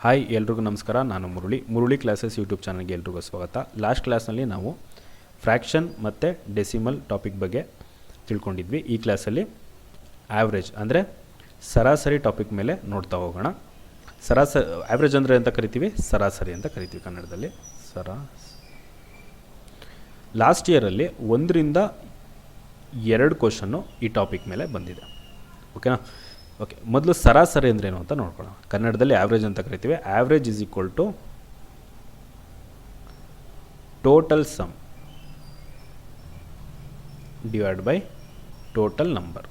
Hi ಎಲ್ರಿಗೂ ನಮಸ್ಕಾರ. ನಾನು ಮುರಳಿ ಕ್ಲಾಸಸ್ ಯೂಟ್ಯೂಬ್ ಚಾನಲ್ಗೆ ಎಲ್ರಿಗೂ ಸ್ವಾಗತ. ಲಾಸ್ಟ್ ಕ್ಲಾಸ್ನಲ್ಲಿ ನಾವು ಫ್ರ್ಯಾಕ್ಷನ್ ಮತ್ತು ಡೆಸಿಮಲ್ ಟಾಪಿಕ್ ಬಗ್ಗೆ ತಿಳ್ಕೊಂಡಿದ್ವಿ. ಈ ಕ್ಲಾಸಲ್ಲಿ ಆ್ಯಾವ್ರೇಜ್ ಅಂದರೆ ಸರಾಸರಿ ಟಾಪಿಕ್ ಮೇಲೆ ನೋಡ್ತಾ ಹೋಗೋಣ. ಆ್ಯಾವ್ರೇಜ್ ಅಂದರೆ ಅಂತ ಕರಿತೀವಿ, ಸರಾಸರಿ ಅಂತ ಕರಿತೀವಿ ಕನ್ನಡದಲ್ಲಿ. ಲಾಸ್ಟ್ ಇಯರಲ್ಲಿ 1ರಿಂದ 2 ಕ್ವಶನ್ನು ಈ ಟಾಪಿಕ್ ಮೇಲೆ ಬಂದಿದೆ. ಓಕೆನಾ? ಓಕೆ, ಮೊದಲು ಸರಾಸರಿ ಅಂದ್ರೇನು ಅಂತ ನೋಡ್ಕೊಳ್ಳೋಣ. ಕನ್ನಡದಲ್ಲಿ ಆ್ಯಾವ್ರೇಜ್ ಅಂತ ಕರಿತೀವಿ. Average is equal to total sum divide by total number.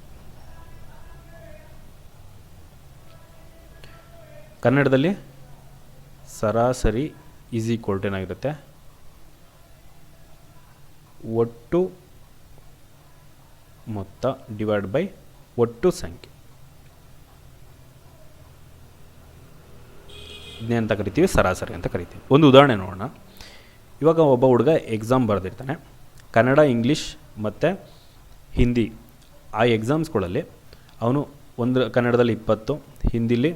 ಕನ್ನಡದಲ್ಲಿ ಸರಾಸರಿ ಈಸ್ ಈಕ್ವಲ್ ಟು ಏನಾಗಿರುತ್ತೆ, ಒಟ್ಟು ಮೊತ್ತ ಡಿವೈಡ್ ಬೈ ಒಟ್ಟು ಸಂಖ್ಯೆ. ಇದನ್ನೇ ಅಂತ ಕರಿತೀವಿ, ಸರಾಸರಿ ಅಂತ ಕರಿತೀವಿ. ಒಂದು ಉದಾಹರಣೆ ನೋಡೋಣ. ಇವಾಗ ಒಬ್ಬ ಹುಡುಗ ಎಕ್ಸಾಮ್ ಬರೆದಿರ್ತಾನೆ. ಕನ್ನಡ, ಇಂಗ್ಲೀಷ್ ಮತ್ತು ಹಿಂದಿ ಆ ಎಕ್ಸಾಮ್ಸ್ಗಳಲ್ಲಿ ಅವನು ಕನ್ನಡದಲ್ಲಿ 20, ಹಿಂದಿಲಿ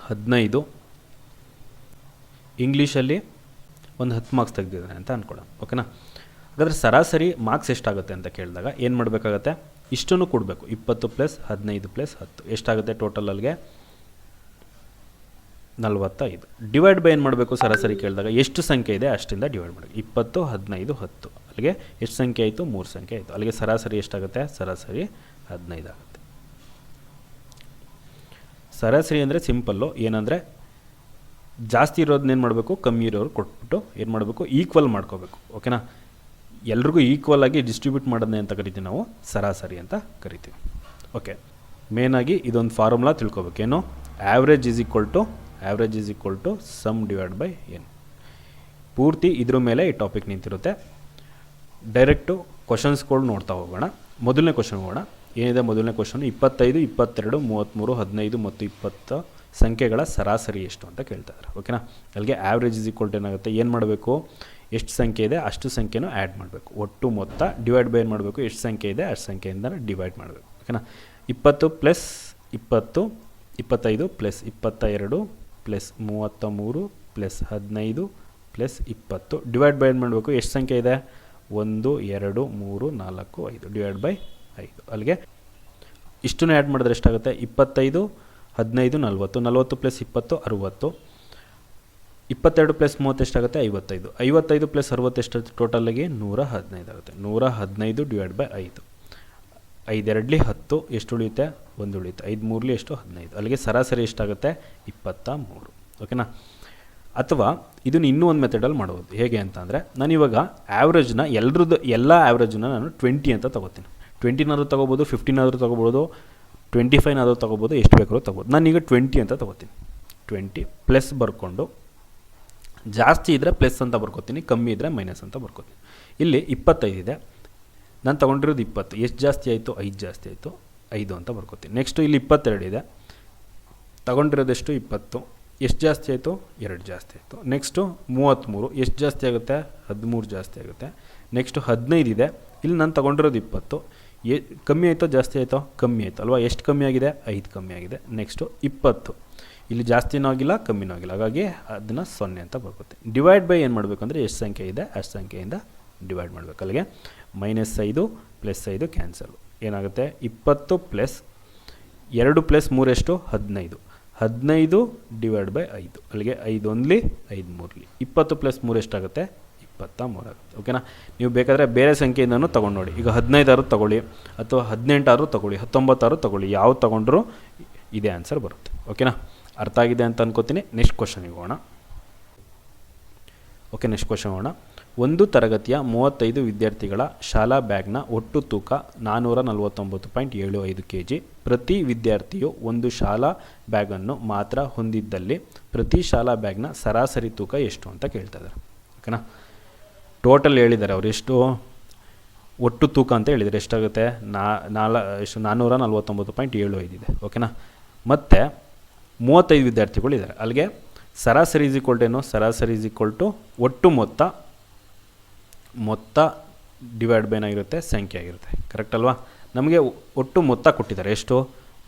15, ಇಂಗ್ಲೀಷಲ್ಲಿ ಒಂದು 10 ಮಾರ್ಕ್ಸ್ ತೆಗೆದಿದ್ದಾನೆ ಅಂತ ಅಂದ್ಕೊಳ್ಳೋಣ. ಓಕೆನಾ? ಹಾಗಾದರೆ ಸರಾಸರಿ ಮಾರ್ಕ್ಸ್ ಎಷ್ಟಾಗುತ್ತೆ ಅಂತ ಕೇಳಿದಾಗ ಏನು ಮಾಡಬೇಕಾಗತ್ತೆ? ಇಷ್ಟನ್ನು ಕೊಡಬೇಕು. 20 + 15 + 10 ಎಷ್ಟಾಗುತ್ತೆ ಟೋಟಲ್? ಅಲ್ಲಿಗೆ 45. ಡಿವೈಡ್ ಬೈ ಏನು ಮಾಡಬೇಕು? ಸರಾಸರಿ ಕೇಳಿದಾಗ ಎಷ್ಟು ಸಂಖ್ಯೆ ಇದೆ ಅಷ್ಟಿಂದ ಡಿವೈಡ್ ಮಾಡಬೇಕು. 20, 15, 10 ಅಲ್ಲಿಗೆ ಎಷ್ಟು ಸಂಖ್ಯೆ ಆಯಿತು? 3 ಸಂಖ್ಯೆ ಆಯಿತು. ಅಲ್ಲಿಗೆ ಸರಾಸರಿ ಎಷ್ಟಾಗುತ್ತೆ? ಸರಾಸರಿ 15 ಆಗುತ್ತೆ. ಸರಾಸರಿ ಅಂದರೆ ಸಿಂಪಲ್ಲು. ಏನಂದರೆ ಜಾಸ್ತಿ ಇರೋದನ್ನೇನು ಮಾಡಬೇಕು? ಕಮ್ಮಿ ಇರೋರು ಕೊಟ್ಬಿಟ್ಟು ಏನು ಮಾಡಬೇಕು? ಈಕ್ವಲ್ ಮಾಡ್ಕೋಬೇಕು. ಓಕೆನಾ? ಎಲ್ರಿಗೂ ಈಕ್ವಲ್ ಆಗಿ ಡಿಸ್ಟ್ರಿಬ್ಯೂಟ್ ಮಾಡೋದನ್ನೇ ಅಂತ ಕರಿತೀವಿ ನಾವು ಸರಾಸರಿ ಅಂತ ಕರಿತೀವಿ. ಓಕೆ, ಮೇನಾಗಿ ಇದೊಂದು ಫಾರ್ಮುಲಾ ತಿಳ್ಕೊಬೇಕು. ಏನು? Average is equal to sum divide by N. ಪೂರ್ತಿ ಇದ್ರ ಮೇಲೆ ಈ ಟಾಪಿಕ್ ನಿಂತಿರುತ್ತೆ. ಡೈರೆಕ್ಟು ಕ್ವಶನ್ಸ್ಗಳು ನೋಡ್ತಾ ಹೋಗೋಣ. ಮೊದಲನೇ ಕ್ವಶನ್ ಹೋಗೋಣ. ಏನಿದೆ ಮೊದಲನೇ ಕ್ವಶನ್? 25, 22, 33, 15 ಮತ್ತು 20 ಸಂಖ್ಯೆಗಳ ಸರಾಸರಿ ಎಷ್ಟು ಅಂತ ಕೇಳ್ತಾ ಇದ್ದಾರೆ. ಓಕೆನಾ? ಅಲ್ಲಿಗೆ ಆ್ಯಾವ್ರೇಜ್ ಈಸ್ ಈಕ್ವಲ್ ಟು ಏನಾಗುತ್ತೆ? ಏನು ಮಾಡಬೇಕು? ಎಷ್ಟು ಸಂಖ್ಯೆ ಇದೆ ಅಷ್ಟು ಸಂಖ್ಯೆನೂ ಆ್ಯಡ್ ಮಾಡಬೇಕು. ಒಟ್ಟು ಮೊತ್ತ ಡಿವೈಡ್ ಬೈ ಏನು ಮಾಡಬೇಕು? ಎಷ್ಟು ಸಂಖ್ಯೆ ಇದೆ ಅಷ್ಟು ಸಂಖ್ಯೆಯಿಂದ ಡಿವೈಡ್ ಮಾಡಬೇಕು. ಓಕೆನಾ? 20 + 20, 25 + 22 + 33 + 15 + 20 ಡಿವೈಡ್ ಬೈ ಏನು ಮಾಡಬೇಕು? ಎಷ್ಟು ಸಂಖ್ಯೆ ಇದೆ? 1, 2, 3, 4, 5 ಡಿವೈಡ್ ಬೈ 5. ಅಲ್ಲಿಗೆ ಇಷ್ಟನ್ನು ಆ್ಯಡ್ ಮಾಡಿದ್ರೆ ಎಷ್ಟಾಗುತ್ತೆ? 25, 15, 40, 40 + 20, 60, 22 + 30 ಎಷ್ಟಾಗುತ್ತೆ? 55, 55 + 60 ಎಷ್ಟಾಗುತ್ತೆ? ಟೋಟಲಾಗಿ 115 ಆಗುತ್ತೆ. 115 ಡಿವೈಡ್ ಬೈ 5. 5 2 10 ಎಷ್ಟು ಉಳಿಯುತ್ತೆ? 1 ಉಳಿಯುತ್ತೆ. 5 3 ಎಷ್ಟು? 15. ಅಲ್ಲಿಗೆ ಸರಾಸರಿ ಎಷ್ಟಾಗುತ್ತೆ? 23. ಓಕೆನಾ? ಅಥವಾ ಇದನ್ನು ಇನ್ನೂ ಒಂದು ಮೆಥಡಲ್ಲಿ ಮಾಡ್ಬೋದು. ಹೇಗೆ ಅಂತ ಅಂದರೆ, ನಾನಿವಾಗ ಆ್ಯಾವ್ರೇಜ್ನ ಎಲ್ಲ ಆ್ಯಾವ್ರೇಜನ್ನ ನಾನು 20 ಅಂತ ತೊಗೋತೀನಿ. 20ನಾದರೂ ತೊಗೋಬೋದು, 15ಆದರೂ ತೊಗೋಬೋದು, 25ನಾದರೂ ತೊಗೋಬೋದು, ಎಷ್ಟು ಬೇಕಾದ್ರೂ ತೊಗೋಬೋದು. ನಾನೀಗ 20 ಅಂತ ತೊಗೋತೀನಿ. 20 ಪ್ಲಸ್ ಬರ್ಕೊಂಡು, ಜಾಸ್ತಿ ಇದ್ದರೆ ಪ್ಲಸ್ ಅಂತ ಬರ್ಕೋತೀನಿ, ಕಮ್ಮಿ ಇದ್ದರೆ ಮೈನಸ್ ಅಂತ ಬರ್ಕೋತೀನಿ. ಇಲ್ಲಿ 25 ಇದೆ, ನಾನು ತೊಗೊಂಡಿರೋದು 20. ಎಷ್ಟು ಜಾಸ್ತಿ ಆಯಿತು? 5 ಜಾಸ್ತಿ ಆಯಿತು, 5 ಅಂತ ಬರ್ಕೋತೀನಿ. ನೆಕ್ಸ್ಟು ಇಲ್ಲಿ 22 ಇದೆ, ತೊಗೊಂಡಿರೋದೆಷ್ಟು? 20. ಎಷ್ಟು ಜಾಸ್ತಿ ಆಯಿತು? 2 ಜಾಸ್ತಿ ಆಯಿತು. ನೆಕ್ಸ್ಟು 33. ಎಷ್ಟು ಜಾಸ್ತಿ ಆಗುತ್ತೆ? 13 ಜಾಸ್ತಿ ಆಗುತ್ತೆ. ನೆಕ್ಸ್ಟು 15 ಇದೆ, ಇಲ್ಲಿ ನಾನು ತೊಗೊಂಡಿರೋದು 20. ಕಮ್ಮಿ ಆಯಿತೋ ಜಾಸ್ತಿ ಆಯಿತೋ? ಕಮ್ಮಿ ಆಯಿತು ಅಲ್ವಾ? ಎಷ್ಟು ಕಮ್ಮಿ ಆಗಿದೆ? 5 ಕಮ್ಮಿ ಆಗಿದೆ. ನೆಕ್ಸ್ಟು 20, ಇಲ್ಲಿ ಜಾಸ್ತಿನೂ ಆಗಿಲ್ಲ ಕಮ್ಮಿನೂ ಆಗಿಲ್ಲ, ಹಾಗಾಗಿ ಅದನ್ನು 0 ಅಂತ ಬರ್ಕೋತೀನಿ. ಡಿವೈಡ್ ಬೈ ಏನು ಮಾಡಬೇಕು ಅಂದರೆ ಎಷ್ಟು ಸಂಖ್ಯೆ ಇದೆ ಅಷ್ಟು ಸಂಖ್ಯೆಯಿಂದ ಡಿವೈಡ್ ಮಾಡಬೇಕು. ಅಲ್ಲಿಗೆ -5 + 5 ಕ್ಯಾನ್ಸಲ್. ಏನಾಗುತ್ತೆ? 20 + 2 + 3 ಎಷ್ಟು? 15. 15 ಡಿವೈಡ್ ಬೈ 5. ಅಲ್ಲಿಗೆ 5 1 5 3 20 + 3 ಎಷ್ಟಾಗುತ್ತೆ? 23 ಆಗುತ್ತೆ. ಓಕೆನಾ? ನೀವು ಬೇಕಾದರೆ ಬೇರೆ ಸಂಖ್ಯೆಯಿಂದನೂ ತೊಗೊಂಡು ನೋಡಿ. ಈಗ 15 ತೊಗೊಳ್ಳಿ, ಅಥವಾ 18 ತೊಗೊಳ್ಳಿ, 19 ತೊಗೊಳ್ಳಿ, ಯಾವ್ದು ತೊಗೊಂಡ್ರೂ ಇದೇ ಆನ್ಸರ್ ಬರುತ್ತೆ. ಓಕೆನಾ? ಅರ್ಥ ಆಗಿದೆ ಅಂತ ಅನ್ಕೋತೀನಿ. ನೆಕ್ಸ್ಟ್ ಕ್ವಶನಿಗೆ ಹೋಗೋಣ. ಓಕೆ, ನೆಕ್ಸ್ಟ್ ಕ್ವಶನ್ ಹೋಗೋಣ. ಒಂದು ತರಗತಿಯ 35 ವಿದ್ಯಾರ್ಥಿಗಳ ಶಾಲಾ ಬ್ಯಾಗ್ನ ಒಟ್ಟು ತೂಕ 449.75 kg. ಪ್ರತಿ ವಿದ್ಯಾರ್ಥಿಯು ಒಂದು ಶಾಲಾ ಬ್ಯಾಗನ್ನು ಮಾತ್ರ ಹೊಂದಿದ್ದಲ್ಲಿ ಪ್ರತಿ ಶಾಲಾ ಬ್ಯಾಗ್ನ ಸರಾಸರಿ ತೂಕ ಎಷ್ಟು ಅಂತ ಕೇಳ್ತಾ ಇದ್ದಾರೆ. ಓಕೆನಾ? ಟೋಟಲ್ ಹೇಳಿದ್ದಾರೆ ಅವರು. ಎಷ್ಟು ಒಟ್ಟು ತೂಕ ಅಂತ ಹೇಳಿದರೆ ಎಷ್ಟಾಗುತ್ತೆ? 449.75 ಇದೆ. ಓಕೆನಾ? ಮತ್ತು 35 ವಿದ್ಯಾರ್ಥಿಗಳಿದ್ದಾರೆ. ಅಲ್ಲಿಗೆ ಸರಾಸರಿ ಈಸ್ ಈಕ್ವಲ್ ಟು ಏನು? ಸರಾಸರಿ ಈಸ್ ಈಕ್ವಲ್ ಟು ಒಟ್ಟು ಮೊತ್ತ ಡಿವೈಡ್ ಬೈ ಏನಾಗಿರುತ್ತೆ? ಸಂಖ್ಯೆ ಆಗಿರುತ್ತೆ. ಕರೆಕ್ಟ್ ಅಲ್ವಾ? ನಮಗೆ ಒಟ್ಟು ಮೊತ್ತ ಕೊಟ್ಟಿದ್ದಾರೆ. ಎಷ್ಟು?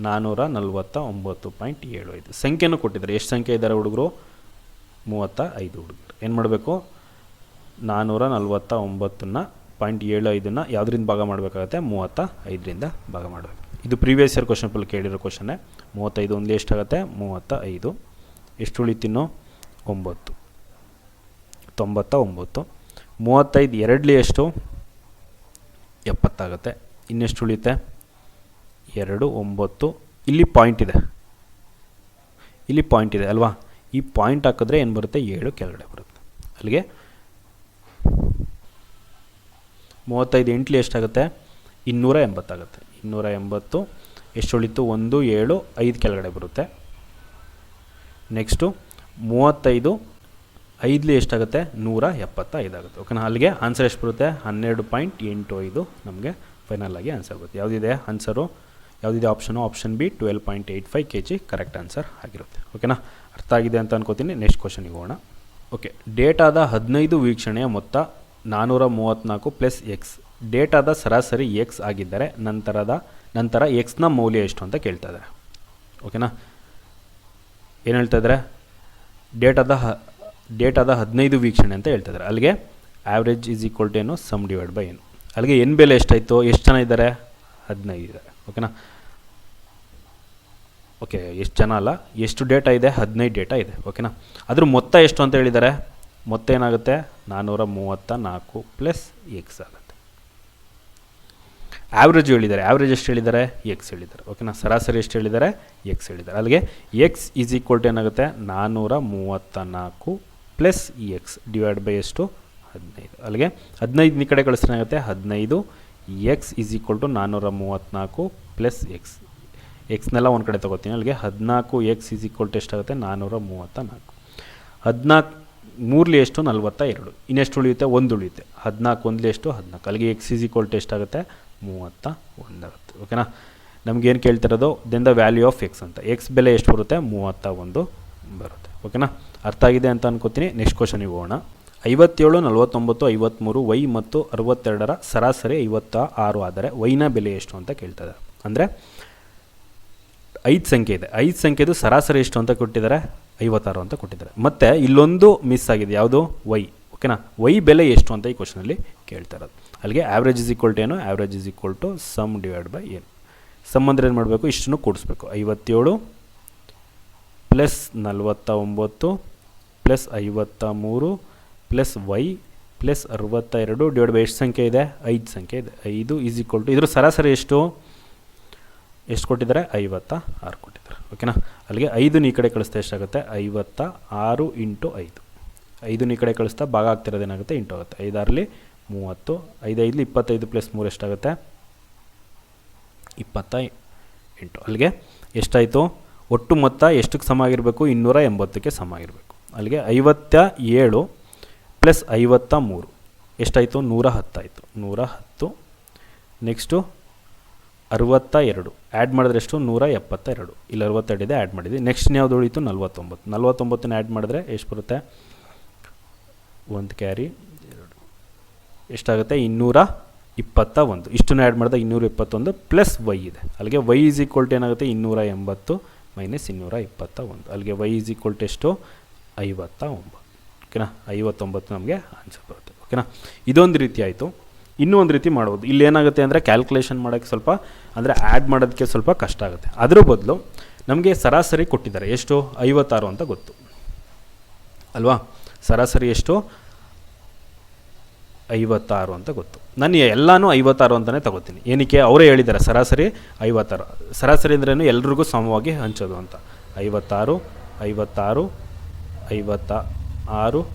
449.75 ಸಂಖ್ಯೆನೂ ಕೊಟ್ಟಿದ್ದಾರೆ. ಎಷ್ಟು ಸಂಖ್ಯೆ ಇದ್ದಾರೆ ಹುಡುಗರು? 35 ಹುಡುಗರು. ಏನು ಮಾಡಬೇಕು? 449.75ನ ಯಾವುದರಿಂದ ಭಾಗ ಮಾಡಬೇಕಾಗತ್ತೆ? 35ರಿಂದ ಭಾಗ ಮಾಡಬೇಕು. ಇದು ಪ್ರೀವಿಯಸ್ ಇಯರ್ ಕ್ವಶನ್ ಪೇಪರ್ ಕೇಳಿರೋ ಕ್ವಶನ್ನೇ. 35 ಒಂದಲಿ ಎಷ್ಟಾಗುತ್ತೆ? 35. ಎಷ್ಟು ಉಳಿತಿನ್ನು? 9. 99. 35 ಎರಡಲಿ ಎಷ್ಟು? 70 ಆಗುತ್ತೆ. ಇನ್ನೆಷ್ಟು ಉಳಿಯುತ್ತೆ? 2, 9. ಇಲ್ಲಿ ಪಾಯಿಂಟ್ ಇದೆ ಅಲ್ವಾ? ಈ ಪಾಯಿಂಟ್ ಹಾಕಿದ್ರೆ ಏನು ಬರುತ್ತೆ? 7 ಕೆಳಗಡೆ ಬರುತ್ತೆ. ಅಲ್ಲಿಗೆ 35 ಎಂಟ್ಲಿ ಎಷ್ಟಾಗುತ್ತೆ? 280 ಆಗುತ್ತೆ. 280. ಎಷ್ಟು ಉಳಿತು? 1, 7, 5 ಕೆಳಗಡೆ ಬರುತ್ತೆ. ನೆಕ್ಸ್ಟು 35 5ಲಿ ಎಷ್ಟಾಗುತ್ತೆ? 175 ಆಗುತ್ತೆ. ಓಕೆನಾ? ಅಲ್ಲಿಗೆ ಆನ್ಸರ್ ಎಷ್ಟು ಬರುತ್ತೆ? 12.85 ನಮಗೆ ಫೈನಲ್ ಆಗಿ ಆನ್ಸರ್ ಬರುತ್ತೆ. ಯಾವುದಿದೆ ಆನ್ಸರು? ಯಾವುದಿದೆ option? Option B 12.85 kg correct answer ಆಗಿರುತ್ತೆ. ಓಕೆನಾ? ಅರ್ಥ ಆಗಿದೆ ಅಂತ ಅನ್ಕೋತೀನಿ. ನೆಕ್ಸ್ಟ್ ಕ್ವಶನಿಗೆ ಹೋಗೋಣ. ಓಕೆ, ಡೇಟಾದ 15 ವೀಕ್ಷಣೆಯ ಮೊತ್ತ 434 ಪ್ಲಸ್ ಎಕ್ಸ್. ಡೇಟಾದ ಸರಾಸರಿ ಎಕ್ಸ್ ಆಗಿದ್ದರೆ ನಂತರ ಎಕ್ಸ್ನ ಮೌಲ್ಯ ಎಷ್ಟು ಅಂತ ಕೇಳ್ತಾ ಇದ್ದಾರೆ. ಓಕೆನಾ? ಏನು ಹೇಳ್ತಾ ಇದ್ದಾರೆ? ಡೇಟಾದ 15 ವೀಕ್ಷಣೆ ಅಂತ ಹೇಳ್ತಾ ಇದ್ದಾರೆ. ಅಲ್ಲಿಗೆ ಆ್ಯಾವ್ರೇಜ್ ಈಸ್ ಈಕ್ವಲ್ ಟು ಏನು? ಸಮ್ ಡಿವೈಡ್ ಬೈ ಏನು. ಅಲ್ಲಿಗೆ ಎನ್ ಬೆಲೆ ಎಷ್ಟಾಯಿತು? ಎಷ್ಟು ಜನ ಇದ್ದಾರೆ? 15 ಇದ್ದಾರೆ. ಓಕೆನಾ? ಓಕೆ, ಎಷ್ಟು ಜನ ಅಲ್ಲ, ಎಷ್ಟು ಡೇಟಾ ಇದೆ? 15 ಡೇಟಾ ಇದೆ. ಓಕೆನಾ? ಅದ್ರ ಮೊತ್ತ ಎಷ್ಟು ಅಂತ ಹೇಳಿದ್ದಾರೆ? ಮೊತ್ತ ಏನಾಗುತ್ತೆ? 434 ಪ್ಲಸ್ ಎಕ್ಸ್ ಆಗುತ್ತೆ. ಆ್ಯಾವ್ರೇಜ್ ಹೇಳಿದ್ದಾರೆ. ಆ್ಯಾವ್ರೇಜ್ ಎಷ್ಟು ಹೇಳಿದ್ದಾರೆ? ಎಕ್ಸ್ ಹೇಳಿದ್ದಾರೆ. ಓಕೆನಾ? ಸರಾಸರಿ ಎಷ್ಟು ಹೇಳಿದ್ದಾರೆ? ಎಕ್ಸ್ ಹೇಳಿದ್ದಾರೆ. ಅಲ್ಲಿಗೆ ಎಕ್ಸ್ ಈಸ್ ಈಕ್ವಲ್ ಟು ಏನಾಗುತ್ತೆ? 434 ಪ್ಲಸ್ ಎಕ್ಸ್ ಡಿವೈಡ್ ಬೈ ಎಷ್ಟು? 15. ಅಲ್ಲಿಗೆ 15 ಈ ಕಡೆ ಕಳಿಸಿದ್ರೆ ಏನಾಗುತ್ತೆ? 15. X is equal to 434 plus x. ಎಕ್ಸ್ನೆಲ್ಲ ಒಂದು ಕಡೆ ತೊಗೋತೀನಿ. ಅಲ್ಲಿಗೆ 14 ಎಕ್ಸ್ ಈಸ್ ಈಕ್ವಲ್ ಟು ಎಷ್ಟಾಗುತ್ತೆ? 434. 14 3ಲಿ ಎಷ್ಟು? 42. ಇನ್ನೆಷ್ಟು ಉಳಿಯುತ್ತೆ? 1 ಉಳಿಯುತ್ತೆ. 14 1ಲಿ ಎಷ್ಟು? 14. ಅಲ್ಲಿಗೆ ಎಕ್ಸ್ ಈಸ್ ಈಕ್ವಲ್ ಟು ಎಷ್ಟಾಗುತ್ತೆ? 31 ಆಗುತ್ತೆ. ಓಕೆನಾ? ನಮಗೇನು ಕೇಳ್ತಿರೋದು? Then the value of x ಅಂತ. ಎಕ್ಸ್ ಬೆಲೆ ಎಷ್ಟು ಬರುತ್ತೆ? 31 ಬರುತ್ತೆ. ಓಕೆನಾ? ಅರ್ಥ ಆಗಿದೆ ಅಂತ ಅನ್ಕೋತೀನಿ. ನೆಕ್ಸ್ಟ್ ಕ್ವಶನಿಗೆ ಹೋಗೋಣ. 57, 49, 53 ವೈ ಮತ್ತು 62ರ ಸರಾಸರಿ 56 ಆದರೆ ವೈನ ಬೆಲೆ ಎಷ್ಟು ಅಂತ ಕೇಳ್ತಾರೆ. ಅಂದರೆ 5 ಸಂಖ್ಯೆ ಇದೆ. 5 ಸಂಖ್ಯೆದು ಸರಾಸರಿ ಎಷ್ಟು ಅಂತ ಕೊಟ್ಟಿದ್ದಾರೆ? 56 ಅಂತ ಕೊಟ್ಟಿದ್ದಾರೆ. ಮತ್ತು ಇಲ್ಲೊಂದು ಮಿಸ್ ಆಗಿದೆ. ಯಾವುದು? ವೈ. ಓಕೆನಾ? ವೈ ಬೆಲೆ ಎಷ್ಟು ಅಂತ ಈ ಕ್ವಶನಲ್ಲಿ ಕೇಳ್ತಾ ಇರೋದು. ಅಲ್ಲಿಗೆ ಆ್ಯಾವ್ರೇಜ್ ಇಸ್ ಈಕ್ವಲ್ ಟು ಏನು? Average is equal to sum divide by ಏನು. ಸಮ್ ಅಂದರೆ ಏನು ಮಾಡಬೇಕು? ಇಷ್ಟನ್ನು ಕೂಡಿಸ್ಬೇಕು. 57 plus 49 plus 53 plus Y plus 62 divide by ಎಷ್ಟು ಸಂಖ್ಯೆ ಇದೆ? 5 ಸಂಖ್ಯೆ ಇದೆ. 5 ಈಸ್ ಈಕ್ವಲ್ ಟು ಇದ್ರ ಸರಾಸರಿ ಎಷ್ಟು ಕೊಟ್ಟಿದ್ದಾರೆ? 56 ಕೊಟ್ಟಿದ್ದಾರೆ. ಓಕೆನಾ? ಅಲ್ಲಿಗೆ 5 ಈ ಕಡೆ ಕಳಿಸ್ತಾ ಎಷ್ಟಾಗುತ್ತೆ? 56 ಇಂಟು 5. 5 ಈ ಕಡೆ ಕಳಿಸ್ತಾ ಭಾಗ ಆಗ್ತಿರೋದೇನಾಗುತ್ತೆ? ಇಂಟು ಆಗುತ್ತೆ. 5 6ಲಿ 30. 5 5ಲಿ 25 ಪ್ಲಸ್ 3 ಎಷ್ಟಾಗುತ್ತೆ? 28. ಅಲ್ಲಿಗೆ ಎಷ್ಟಾಯಿತು? ಒಟ್ಟು ಮೊತ್ತ ಎಷ್ಟಕ್ಕೆ ಸಮ ಆಗಿರಬೇಕು? 280ಕ್ಕೆ ಸಮ ಆಗಿರಬೇಕು. ಅಲ್ಲಿಗೆ 57 ಪ್ಲಸ್ 53 ಎಷ್ಟಾಯಿತು? 110 ಆಯಿತು. 110. ನೆಕ್ಸ್ಟು 62 ಆ್ಯಡ್ ಮಾಡಿದ್ರೆ ಎಷ್ಟು? 172. ಇಲ್ಲಿ 62 ಇದೆ, ಆ್ಯಡ್ ಮಾಡಿದ್ವಿ. ನೆಕ್ಸ್ಟ್ ಯಾವುದು ಉಳಿತು? 49. 49ನ ಆ್ಯಡ್ ಮಾಡಿದ್ರೆ ಎಷ್ಟು ಬರುತ್ತೆ? 1 ಕ್ಯಾರಿ 2 ಎಷ್ಟಾಗುತ್ತೆ? 221. ಇಷ್ಟನ್ನು ಆ್ಯಡ್ ಮಾಡಿದಾಗ 221 ಪ್ಲಸ್ ವೈ ಇದೆ. ಅಲ್ಲಿಗೆ ವೈ ಈಸ್ ಈಕ್ವಲ್ ಟು ಏನಾಗುತ್ತೆ? 280 ಮೈನಸ್ 221. ಅಲ್ಲಿಗೆ ವೈ ಈಸ್ ಈಕ್ವಲ್ ಟು ಎಷ್ಟು? 59. ಓಕೆನಾ? 59 ನಮಗೆ ಆನ್ಸರ್ ಬರುತ್ತೆ. ಓಕೆನಾ? ಇದೊಂದು ರೀತಿ ಆಯಿತು. ಇನ್ನೂ ಒಂದು ರೀತಿ ಮಾಡ್ಬೋದು. ಇಲ್ಲಿ ಏನಾಗುತ್ತೆ ಅಂದರೆ ಕ್ಯಾಲ್ಕುಲೇಷನ್ ಮಾಡೋಕ್ಕೆ ಸ್ವಲ್ಪ, ಅಂದರೆ ಆ್ಯಡ್ ಮಾಡೋದಕ್ಕೆ ಸ್ವಲ್ಪ ಕಷ್ಟ ಆಗುತ್ತೆ. ಅದರ ಬದಲು ನಮಗೆ ಸರಾಸರಿ ಕೊಟ್ಟಿದ್ದಾರೆ. ಎಷ್ಟು? 56 ಅಂತ ಗೊತ್ತು ಅಲ್ವಾ? ಸರಾಸರಿ ಎಷ್ಟು? 56 ಅಂತ ಗೊತ್ತು. ನಾನು ಎಲ್ಲನೂ 56 ಅಂತಲೇ ತಗೋತೀನಿ. ಏನಕ್ಕೆ? ಅವರೇ ಹೇಳಿದ್ದಾರೆ ಸರಾಸರಿ 56. ಸರಾಸರಿ ಅಂದ್ರೇನು? ಎಲ್ರಿಗೂ ಸಮವಾಗಿ ಹಂಚೋದು ಅಂತ. 56 56 56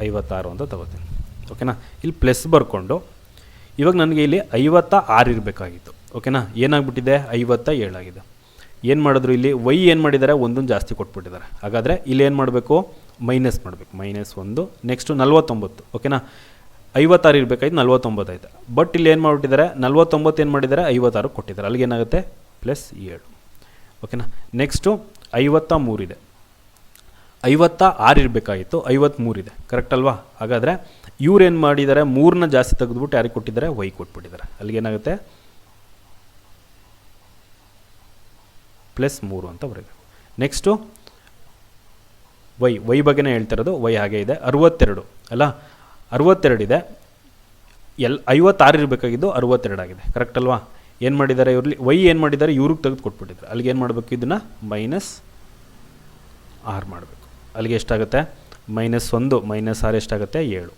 56 ಅಂತ ತಗೋತೀನಿ. ಓಕೆನಾ? ಇಲ್ಲಿ ಪ್ಲಸ್ ಬರ್ಕೊಂಡು ಇವಾಗ ನನಗೆ ಇಲ್ಲಿ 56 ಇರಬೇಕಾಗಿತ್ತು. ಓಕೆನಾ? ಏನಾಗ್ಬಿಟ್ಟಿದೆ? 57 ಆಗಿದೆ. ಏನು ಮಾಡಿದ್ರು ಇಲ್ಲಿ? ವೈ ಏನು ಮಾಡಿದ್ದಾರೆ? ಒಂದೊಂದು ಜಾಸ್ತಿ ಕೊಟ್ಬಿಟ್ಟಿದ್ದಾರೆ. ಹಾಗಾದರೆ ಇಲ್ಲಿ ಏನು ಮಾಡಬೇಕು? ಮೈನಸ್ ಮಾಡಬೇಕು. -1. ನೆಕ್ಸ್ಟು 49. ಓಕೆನಾ? 56 ಇರಬೇಕಾಯ್ತು, 49 ಆಯಿತು. ಬಟ್ ಇಲ್ಲಿ ಏನು ಮಾಡಿಬಿಟ್ಟಿದ್ದಾರೆ? 49 ಏನು ಮಾಡಿದ್ದಾರೆ? 56 ಕೊಟ್ಟಿದ್ದಾರೆ. ಅಲ್ಲಿಗೆ ಏನಾಗುತ್ತೆ? +7. ಓಕೆನಾ? ನೆಕ್ಸ್ಟು 53 ಇದೆ. 56 ಇರಬೇಕಾಗಿತ್ತು, 53 ಇದೆ. ಕರೆಕ್ಟ್ ಅಲ್ವಾ? ಹಾಗಾದರೆ ಇವ್ರು ಏನು ಮಾಡಿದ್ದಾರೆ? 3ನ ಜಾಸ್ತಿ ತೆಗೆದುಬಿಟ್ಟು ಯಾರಿಗೆ ಕೊಟ್ಟಿದ್ದಾರೆ? ವೈ ಕೊಟ್ಬಿಟ್ಟಿದ್ದಾರೆ. ಅಲ್ಲಿಗೆ ಏನಾಗುತ್ತೆ? ಪ್ಲಸ್ 3 ಅಂತ ಬರೀಬೇಕು. ನೆಕ್ಸ್ಟು ವೈ ಬಗ್ಗೆನೇ ಹೇಳ್ತಿರೋದು. ವೈ ಹಾಗೆ ಇದೆ. 62 ಅಲ್ಲ, 62 ಇದೆ. 56 ಇರಬೇಕಾಗಿದ್ದು 62 ಆಗಿದೆ. ಕರೆಕ್ಟ್ ಅಲ್ವಾ? ಏನು ಮಾಡಿದ್ದಾರೆ ಇವ್ರಲ್ಲಿ? ವೈ ಏನು ಮಾಡಿದ್ದಾರೆ? ಇವ್ರಿಗೆ ತೆಗೆದು ಕೊಟ್ಬಿಟ್ಟಿದ್ದಾರೆ. ಅಲ್ಲಿಗೆ ಏನು ಮಾಡಬೇಕು? ಇದನ್ನು -6 ಮಾಡಬೇಕು. ಅಲ್ಲಿಗೆ ಎಷ್ಟಾಗುತ್ತೆ? -1 -6 ಎಷ್ಟಾಗುತ್ತೆ? 7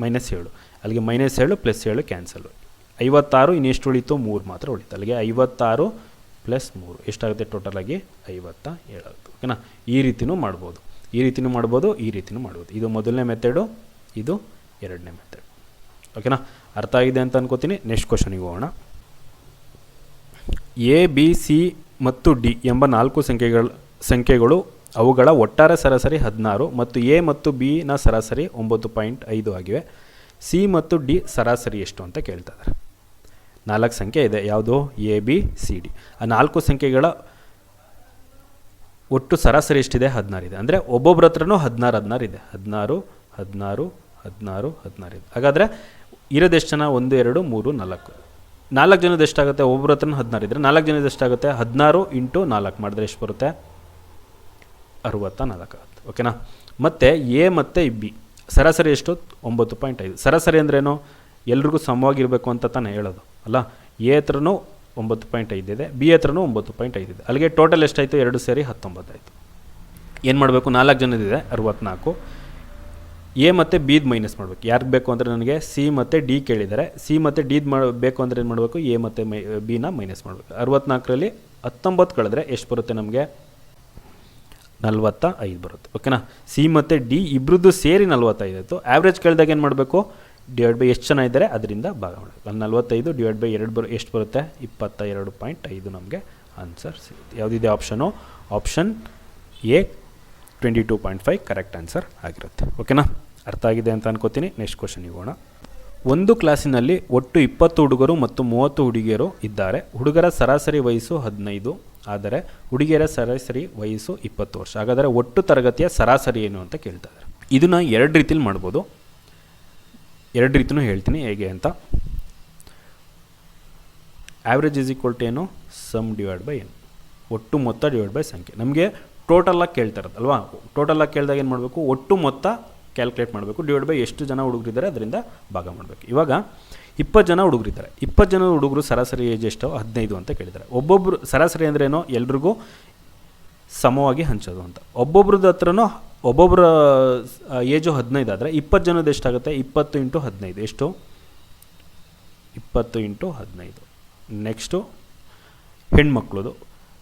-7. ಅಲ್ಲಿಗೆ -7 + 7 ಕ್ಯಾನ್ಸಲ್. 56 ಇನ್ನೆಷ್ಟು ಉಳಿತು? 3 ಮಾತ್ರ ಉಳಿತು. ಅಲ್ಲಿಗೆ 56 + 3 ಎಷ್ಟಾಗುತ್ತೆ? ಟೋಟಲಾಗಿ 57 ಆಗುತ್ತೆ. ಓಕೆನಾ? ಈ ರೀತಿಯೂ ಮಾಡ್ಬೋದು, ಈ ರೀತಿಯೂ ಮಾಡ್ಬೋದು, ಈ ರೀತಿಯೂ ಮಾಡ್ಬೋದು. ಇದು ಮೊದಲನೇ ಮೆಥಡು, ಇದು ಎರಡನೇ ಮೆಥಡ್. ಓಕೆನಾ? ಅರ್ಥ ಆಗಿದೆ ಅಂತ ಅನ್ಕೋತೀನಿ. ನೆಕ್ಸ್ಟ್ ಕ್ವಶನಿಗೆ ಹೋಗೋಣ. ಎ ಬಿ ಸಿ ಮತ್ತು ಡಿ ಎಂಬ 4 ಸಂಖ್ಯೆಗಳು ಅವುಗಳ ಒಟ್ಟಾರೆ ಸರಾಸರಿ 16 ಮತ್ತು ಎ ಮತ್ತು ಬಿನ ಸರಾಸರಿ 9.5 ಆಗಿವೆ. ಸಿ ಮತ್ತು ಡಿ ಸರಾಸರಿ ಎಷ್ಟು ಅಂತ ಕೇಳ್ತಾ ಇದ್ದಾರೆ. 4 ಸಂಖ್ಯೆ ಇದೆ. ಯಾವುದು? A B C D. ಆ 4 ಸಂಖ್ಯೆಗಳ ಒಟ್ಟು ಸರಾಸರಿ ಎಷ್ಟಿದೆ? 16 ಇದೆ. ಅಂದರೆ ಒಬ್ಬೊಬ್ಬರ ಹತ್ರನೂ 16 ಇದೆ. 16 16 16 16 ಇದೆ. ಹಾಗಾದರೆ ಇರೋದು ಎಷ್ಟು ಜನ? 1 2 3 4. 4 ಜನದ ಎಷ್ಟಾಗುತ್ತೆ? ಒಬ್ಬರ ಹತ್ರನೂ 16 ಇದ್ದರೆ 4 ಜನದ ಎಷ್ಟಾಗುತ್ತೆ? 16 × 4 ಮಾಡಿದ್ರೆ ಎಷ್ಟು ಬರುತ್ತೆ? 64 ಆಗುತ್ತೆ. ಓಕೆನಾ? ಮತ್ತು ಎ ಮತ್ತು ಬಿ ಸರಾಸರಿ ಎಷ್ಟು? 9.5. ಸರಾಸರಿ ಅಂದ್ರೇನು? ಎಲ್ರಿಗೂ ಸಮವಾಗಿರಬೇಕು ಅಂತ ತಾನೇ ಹೇಳೋದು ಅಲ್ಲ. ಎ ಹತ್ರನೂ 9.5 ಇದೆ, ಬಿ ಹತ್ರನೂ 9.5 ಇದೆ. ಅಲ್ಲಿಗೆ ಟೋಟಲ್ ಎಷ್ಟಾಯಿತು? 2 ಸೇರಿ 19 ಆಯಿತು. ಏನು ಮಾಡಬೇಕು? 4 ಜನದಿದೆ 64. ಎ ಮತ್ತು ಬಿದು ಮೈನಸ್ ಮಾಡಬೇಕು. ಯಾರಿಗೆ ಬೇಕು ಅಂದರೆ ನನಗೆ ಸಿ ಮತ್ತು ಡಿ ಕೇಳಿದ್ದಾರೆ. ಸಿ ಮತ್ತು ಡಿದು ಬೇಕು ಅಂದರೆ ಏನು ಮಾಡಬೇಕು? ಎ ಮತ್ತು ಬಿನ ಮೈನಸ್ ಮಾಡಬೇಕು. 64ರಲ್ಲಿ 19 ಕಳೆದ್ರೆ ಎಷ್ಟು ಬರುತ್ತೆ ನಮಗೆ? 45 ಬರುತ್ತೆ. ಓಕೆನಾ? ಸಿ ಮತ್ತು ಡಿ ಇಬ್ಬರದ್ದು ಸೇರಿ 45 ಆಯಿತು. ಆ್ಯಾವ್ರೇಜ್ ಕೇಳಿದಾಗ ಏನು ಮಾಡಬೇಕು? ಡಿವೈಡ್ ಬೈ ಎಷ್ಟು ಜನ ಇದ್ದಾರೆ ಅದರಿಂದ ಭಾಗ ಮಾಡಬೇಕು. 45 ಡಿವೈಡ್ ಬೈ 2 ಎಷ್ಟು ಬರುತ್ತೆ? 22.5 ನಮಗೆ ಆನ್ಸರ್ ಸಿಗುತ್ತೆ. ಯಾವುದಿದೆ option? Option A 22.5 correct answer ಆಗಿರುತ್ತೆ. ಓಕೆನಾ? ಅರ್ಥ ಆಗಿದೆ ಅಂತ ಅನ್ಕೋತೀನಿ. ನೆಕ್ಸ್ಟ್ ಕ್ವಶನ್ ಹೋಗೋಣ. ಒಂದು ಕ್ಲಾಸಿನಲ್ಲಿ ಒಟ್ಟು 20 ಹುಡುಗರು ಮತ್ತು 30 ಹುಡುಗಿಯರು ಇದ್ದಾರೆ. ಹುಡುಗರ ಸರಾಸರಿ ವಯಸ್ಸು 15, ಆದರೆ ಹುಡುಗಿಯರ ಸರಾಸರಿ ವಯಸ್ಸು 20 ವರ್ಷ. ಹಾಗಾದರೆ ಒಟ್ಟು ತರಗತಿಯ ಸರಾಸರಿ ಏನು ಅಂತ ಕೇಳ್ತಾ ಇದ್ದಾರೆ. ಇದನ್ನು 2 ರೀತಿಲಿ ಮಾಡ್ಬೋದು. 2 ರೀತಿಯೂ ಹೇಳ್ತೀನಿ ಹೇಗೆ ಅಂತ. ಆ್ಯಾವ್ರೇಜ್ ಈಸ್ ಈಕ್ವಲ್ ಟು ಏನು? ಸಮ್ ಡಿವೈಡ್ ಬೈ ಏನು? ಒಟ್ಟು ಮೊತ್ತ ಡಿವೈಡ್ ಬೈ ಸಂಖ್ಯೆ. ನಮಗೆ ಟೋಟಲಾಗಿ ಕೇಳ್ತಾ ಇರೋದಲ್ವಾ? ಟೋಟಲಾಗಿ ಕೇಳಿದಾಗ ಏನು ಮಾಡಬೇಕು? ಒಟ್ಟು ಮೊತ್ತ ಕ್ಯಾಲ್ಕುಲೇಟ್ ಮಾಡಬೇಕು. ಡಿವೈಡ್ ಬೈ ಎಷ್ಟು ಜನ ಹುಡುಗರಿದ್ದಾರೆ ಅದರಿಂದ ಭಾಗ ಮಾಡಬೇಕು. ಇವಾಗ 20 ಜನ ಹುಡುಗರಿದ್ದಾರೆ. 20 ಜನ ಹುಡುಗರು ಸರಾಸರಿ ಏಜ್ ಎಷ್ಟು? 15 ಅಂತ ಕೇಳಿದ್ದಾರೆ. ಒಬ್ಬೊಬ್ಬರು ಸರಾಸರಿ ಅಂದ್ರೇನೋ? ಎಲ್ರಿಗೂ ಸಮವಾಗಿ ಹಂಚೋದು ಅಂತ. ಒಬ್ಬೊಬ್ರದ್ದು ಹತ್ರನೂ ಒಬ್ಬೊಬ್ಬರ ಏಜು 15 ಆದರೆ 20 ಜನದ ಎಷ್ಟಾಗುತ್ತೆ? 20 × 15 ಎಷ್ಟು? 20 × 15. ನೆಕ್ಸ್ಟು ಹೆಣ್ಮಕ್ಳದು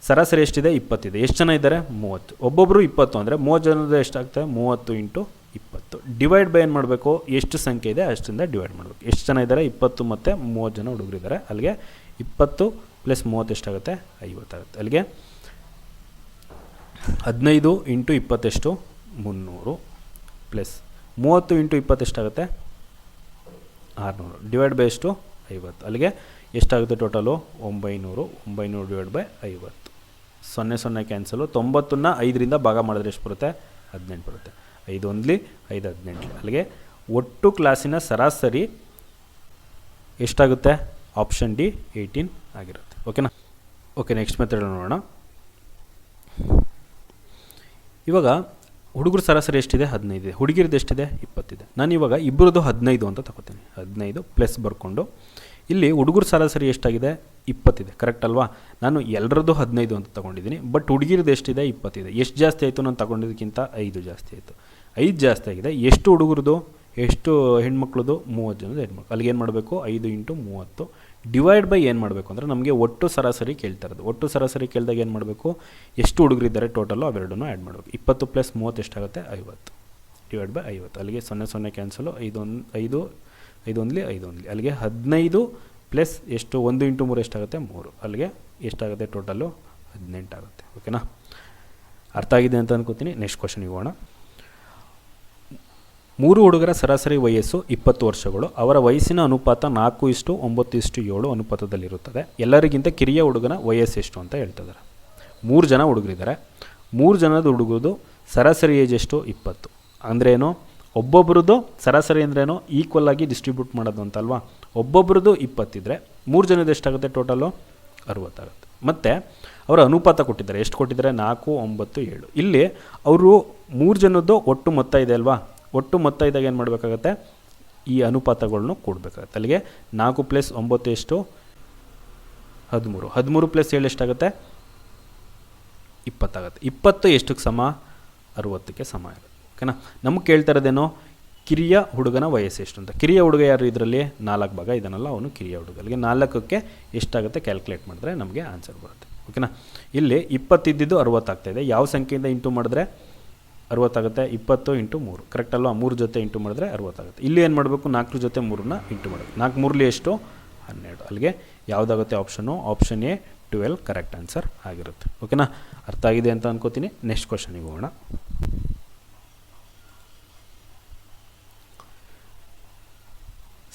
ಸರಾಸರಿ ಎಷ್ಟಿದೆ? 20 ಇದೆ. ಎಷ್ಟು ಜನ ಇದ್ದಾರೆ? 30. ಒಬ್ಬೊಬ್ಬರು 20 ಅಂದರೆ 30 ಜನದ ಎಷ್ಟಾಗ್ತದೆ? 30 × 20. ಡಿವೈಡ್ ಬೈ ಏನು ಮಾಡಬೇಕು? ಎಷ್ಟು ಸಂಖ್ಯೆ ಇದೆ ಅಷ್ಟರಿಂದ ಡಿವೈಡ್ ಮಾಡಬೇಕು. ಎಷ್ಟು ಜನ ಇದ್ದಾರೆ? 20 ಮತ್ತು 30 ಜನ ಹುಡುಗರಿದ್ದಾರೆ. ಅಲ್ಲಿಗೆ 20 + 30 ಎಷ್ಟಾಗುತ್ತೆ? 50 ಆಗುತ್ತೆ. ಅಲ್ಲಿಗೆ 15 × 20 ಎಷ್ಟು? 300 ಪ್ಲಸ್ 30 × 20 ಎಷ್ಟಾಗುತ್ತೆ? 600. ಡಿವೈಡ್ ಬೈ ಎಷ್ಟು? 50. ಅಲ್ಲಿಗೆ ಎಷ್ಟಾಗುತ್ತೆ ಟೋಟಲು? 900. 900 divide by 50. 0 0 ಕ್ಯಾನ್ಸಲು. 90ನ್ನು 5ರಿಂದ ಭಾಗ ಮಾಡಿದ್ರೆ ಎಷ್ಟು ಬರುತ್ತೆ? 18 ಬರುತ್ತೆ. 5 1 5 18. ಅಲ್ಲಿಗೆ ಒಟ್ಟು ಕ್ಲಾಸಿನ ಸರಾಸರಿ ಎಷ್ಟಾಗುತ್ತೆ? ಆಪ್ಷನ್ ಡಿ 18 ಆಗಿರುತ್ತೆ. ಓಕೆನಾ? ಓಕೆ, ನೆಕ್ಸ್ಟ್ ಮೆಥಡ್ ನೋಡೋಣ. ಇವಾಗ ಹುಡುಗರು ಸರಾಸರಿ ಎಷ್ಟಿದೆ? 15 ಇದೆ. ಹುಡುಗಿರದ್ದು ಎಷ್ಟಿದೆ? 20 ಇದೆ. ನಾನು ಇವಾಗ ಇಬ್ಬರದ್ದು 15 ಅಂತ ತಗೋತೀನಿ. 15 ಪ್ಲಸ್ ಬರ್ಕೊಂಡು ಇಲ್ಲಿ ಹುಡುಗರು ಸರಾಸರಿ ಎಷ್ಟಾಗಿದೆ? 20 ಇದೆ. ಕರೆಕ್ಟ್ ಅಲ್ವಾ? ನಾನು ಎಲ್ಲರದ್ದು 15 ಅಂತ ತೊಗೊಂಡಿದ್ದೀನಿ. ಬಟ್ ಹುಡುಗಿರದ್ದು ಎಷ್ಟಿದೆ? 20 ಇದೆ. ಎಷ್ಟು ಜಾಸ್ತಿ ಆಯಿತು? ನಾನು ತೊಗೊಂಡಿದ್ದಕ್ಕಿಂತ 5 ಜಾಸ್ತಿ ಆಯಿತು. 5 ಜಾಸ್ತಿ ಆಗಿದೆ. ಎಷ್ಟು ಹುಡುಗರದು? ಎಷ್ಟು ಹೆಣ್ಮಕ್ಳದು? 30 ಜನದ ಹೆಣ್ಮಕ್ಳು. ಅಲ್ಲಿಗೆ ಏನು ಮಾಡಬೇಕು? 5 × 30 ಡಿವೈಡ್ ಬೈ ಏನು ಮಾಡಬೇಕು ಅಂದರೆ ನಮಗೆ ಒಟ್ಟು ಸರಾಸರಿ ಕೇಳ್ತಾ ಇರೋದು. ಒಟ್ಟು ಸರಾಸರಿ ಕೇಳಿದಾಗ ಏನು ಮಾಡಬೇಕು? ಎಷ್ಟು ಹುಡುಗರಿದ್ದಾರೆ ಟೋಟಲು ಅವೆರಡನ್ನೂ ಆ್ಯಡ್ ಮಾಡಬೇಕು. 20 + 30 ಎಷ್ಟಾಗುತ್ತೆ? 50 ಡಿವೈಡ್ ಬೈ 50. ಅಲ್ಲಿಗೆ 0 0 ಕ್ಯಾನ್ಸಲು. 5 1 ಅಲ್ಲಿಗೆ 15 ಪ್ಲಸ್ ಎಷ್ಟು? 1 × 3 ಎಷ್ಟಾಗುತ್ತೆ? 3. ಅಲ್ಲಿಗೆ ಎಷ್ಟಾಗುತ್ತೆ ಟೋಟಲು? 18 ಆಗುತ್ತೆ. ಓಕೆನಾ? ಅರ್ಥ ಆಗಿದೆ ಅಂತ ಅನ್ಕೋತೀನಿ. ನೆಕ್ಸ್ಟ್ ಕ್ವಶನಿಗೆ ಹೋಗೋಣ. 3 ಹುಡುಗರ ಸರಾಸರಿ ವಯಸ್ಸು 20 ವರ್ಷಗಳು. ಅವರ ವಯಸ್ಸಿನ ಅನುಪಾತ 4:9:7 ಅನುಪಾತದಲ್ಲಿರುತ್ತದೆ. ಎಲ್ಲರಿಗಿಂತ ಕಿರಿಯ ಹುಡುಗನ ವಯಸ್ಸೆಷ್ಟು ಅಂತ ಹೇಳ್ತಿದ್ದಾರೆ. 3 ಜನ ಹುಡುಗರಿದ್ದಾರೆ. 3 ಜನದ ಹುಡುಗರದು ಸರಾಸರಿ ಏಜ್ ಎಷ್ಟು? 20. ಅಂದ್ರೇನು? ಒಬ್ಬೊಬ್ರದ್ದು ಸರಾಸರಿ ಅಂದ್ರೇನು? ಈಕ್ವಲ್ ಆಗಿ ಡಿಸ್ಟ್ರಿಬ್ಯೂಟ್ ಮಾಡೋದು ಅಂತಲ್ವಾ? ಒಬ್ಬೊಬ್ರದ್ದು 20 ಇದ್ದರೆ 3 ಜನದ ಎಷ್ಟಾಗುತ್ತೆ ಟೋಟಲು? 60 ಆಗುತ್ತೆ. ಮತ್ತು ಅವರ ಅನುಪಾತ ಕೊಟ್ಟಿದ್ದಾರೆ. ಎಷ್ಟು ಕೊಟ್ಟಿದ್ದಾರೆ? 4, 9, 7. ಇಲ್ಲಿ ಅವರು 3 ಜನದ್ದು ಒಟ್ಟು ಮೊತ್ತ ಇದೆ ಅಲ್ವಾ, ಒಟ್ಟು ಮೊತ್ತ ಇದ್ದಾಗ ಏನು ಮಾಡಬೇಕಾಗತ್ತೆ? ಈ ಅನುಪಾತಗಳನ್ನು ಕೂಡಬೇಕಾಗತ್ತೆ. ಅಲ್ಲಿಗೆ 4 + 9 ಎಷ್ಟು? 13. 13 + 7 ಎಷ್ಟಾಗುತ್ತೆ? 20 ಆಗುತ್ತೆ. 20 ಎಷ್ಟಕ್ಕೆ ಸಮ? 60ಕ್ಕೆ ಸಮ ಆಗುತ್ತೆ. ಓಕೆನಾ? ನಮಗೆ ಕೇಳ್ತಾ ಇರೋದೇನೋ ಕಿರಿಯ ಹುಡುಗನ ವಯಸ್ಸು ಎಷ್ಟು ಅಂತ. ಕಿರಿಯ ಹುಡುಗ ಯಾರು ಇದರಲ್ಲಿ? 4 ಭಾಗ ಇದನ್ನಲ್ಲ, ಅವನು ಕಿರಿಯ ಹುಡುಗ. ಅಲ್ಲಿಗೆ 4ಕ್ಕೆ ಎಷ್ಟಾಗುತ್ತೆ ಕ್ಯಾಲ್ಕುಲೇಟ್ ಮಾಡಿದ್ರೆ ನಮಗೆ ಆನ್ಸರ್ ಬರುತ್ತೆ. ಓಕೆನಾ? ಇಲ್ಲಿ 20 ಇದ್ದಿದ್ದು 60 ಆಗ್ತಾಯಿದೆ. ಯಾವ ಸಂಖ್ಯೆಯಿಂದ ಇಂಟು ಮಾಡಿದ್ರೆ 60 ಆಗುತ್ತೆ? 20 × 3. ಕರೆಕ್ಟ್ ಅಲ್ವಾ? 3 ಜೊತೆ ಇಂಟು ಮಾಡಿದ್ರೆ 60 ಆಗುತ್ತೆ. ಇಲ್ಲಿ ಏನು ಮಾಡಬೇಕು? 4 ಜೊತೆ 3ನ ಇಂಟು ಮಾಡಬೇಕು. 4 3 ಎಷ್ಟು? 12. ಅಲ್ಲಿಗೆ ಯಾವುದಾಗುತ್ತೆ option? Option A 12 correct answer ಆಗಿರುತ್ತೆ. ಓಕೆನಾ? ಅರ್ಥ ಆಗಿದೆ ಅಂತ ಅನ್ಕೋತೀನಿ. ನೆಕ್ಸ್ಟ್ ಕ್ವಶನಿಗೆ ಹೋಗೋಣ.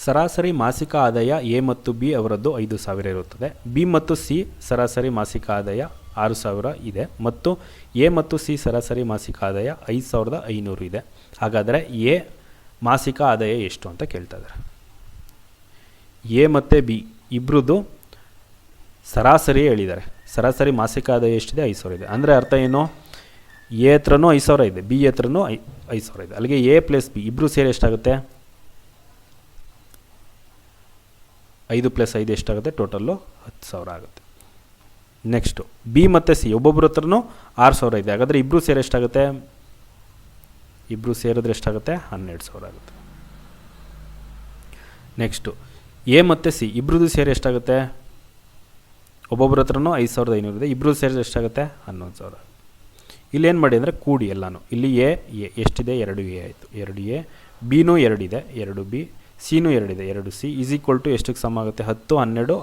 ಸರಾಸರಿ ಮಾಸಿಕ ಆದಾಯ ಎ ಮತ್ತು ಬಿ ಅವರದ್ದು 5,000 ಇರುತ್ತದೆ. ಬಿ ಮತ್ತು ಸಿ ಸರಾಸರಿ ಮಾಸಿಕ ಆದಾಯ 6,000 ಇದೆ ಮತ್ತು ಎ ಮತ್ತು ಸಿ ಸರಾಸರಿ ಮಾಸಿಕ ಆದಾಯ 5,500 ಇದೆ. ಹಾಗಾದರೆ ಎ ಮಾಸಿಕ ಆದಾಯ ಎಷ್ಟು ಅಂತ ಕೇಳ್ತಾ ಇದ್ದಾರೆ. ಎ ಮತ್ತು ಬಿ ಇಬ್ಬರದ್ದು ಸರಾಸರಿ ಹೇಳಿದ್ದಾರೆ. ಸರಾಸರಿ ಮಾಸಿಕ ಆದಾಯ ಎಷ್ಟಿದೆ? 5,000 ಇದೆ. ಅಂದರೆ ಅರ್ಥ ಏನು? ಎ ಹತ್ರನೂ 5,000 ಇದೆ, ಬಿ ಹತ್ರನೂ 5,000 ಇದೆ. ಅಲ್ಲಿಗೆ ಎ + ಬಿ ಇಬ್ಬರು ಸೇರಿ ಎಷ್ಟಾಗುತ್ತೆ? 5 + 5 ಎಷ್ಟಾಗುತ್ತೆ? ಟೋಟಲ್ಲು 10,000 ಆಗುತ್ತೆ. ನೆಕ್ಸ್ಟು ಬಿ ಮತ್ತು ಸಿ ಒಬ್ಬೊಬ್ಬರ ಹತ್ರನೂ 6,000 ಇದೆ. ಹಾಗಾದರೆ ಇಬ್ಬರು ಸೇರಿ ಎಷ್ಟಾಗುತ್ತೆ? ಇಬ್ಬರು ಸೇರಿದ್ರೆ ಎಷ್ಟಾಗುತ್ತೆ? 12,000 ಆಗುತ್ತೆ. ನೆಕ್ಸ್ಟು ಎ ಮತ್ತು ಸಿ ಇಬ್ಬರದು ಸೇರಿ ಎಷ್ಟಾಗುತ್ತೆ? ಒಬ್ಬೊಬ್ಬರ ಹತ್ರನೂ 5,500 ಇದೆ. ಇಬ್ಬರು ಸೇರಿದ್ರೆ ಎಷ್ಟಾಗುತ್ತೆ? 11,000. ಇಲ್ಲೇನು ಮಾಡಿ ಅಂದರೆ ಕೂಡಿ ಎಲ್ಲನೂ. ಇಲ್ಲಿ ಎ ಎಷ್ಟಿದೆ? 2 ಎ ಆಯಿತು, 2 ಎ. ಬಿನೂ 2 ಇದೆ, 2 ಬಿ. ಸಿನೂ 2 ಇದೆ, 2 ಸಿ. = ಎಷ್ಟಕ್ಕೆ ಸಮ ಆಗುತ್ತೆ? 10, 12,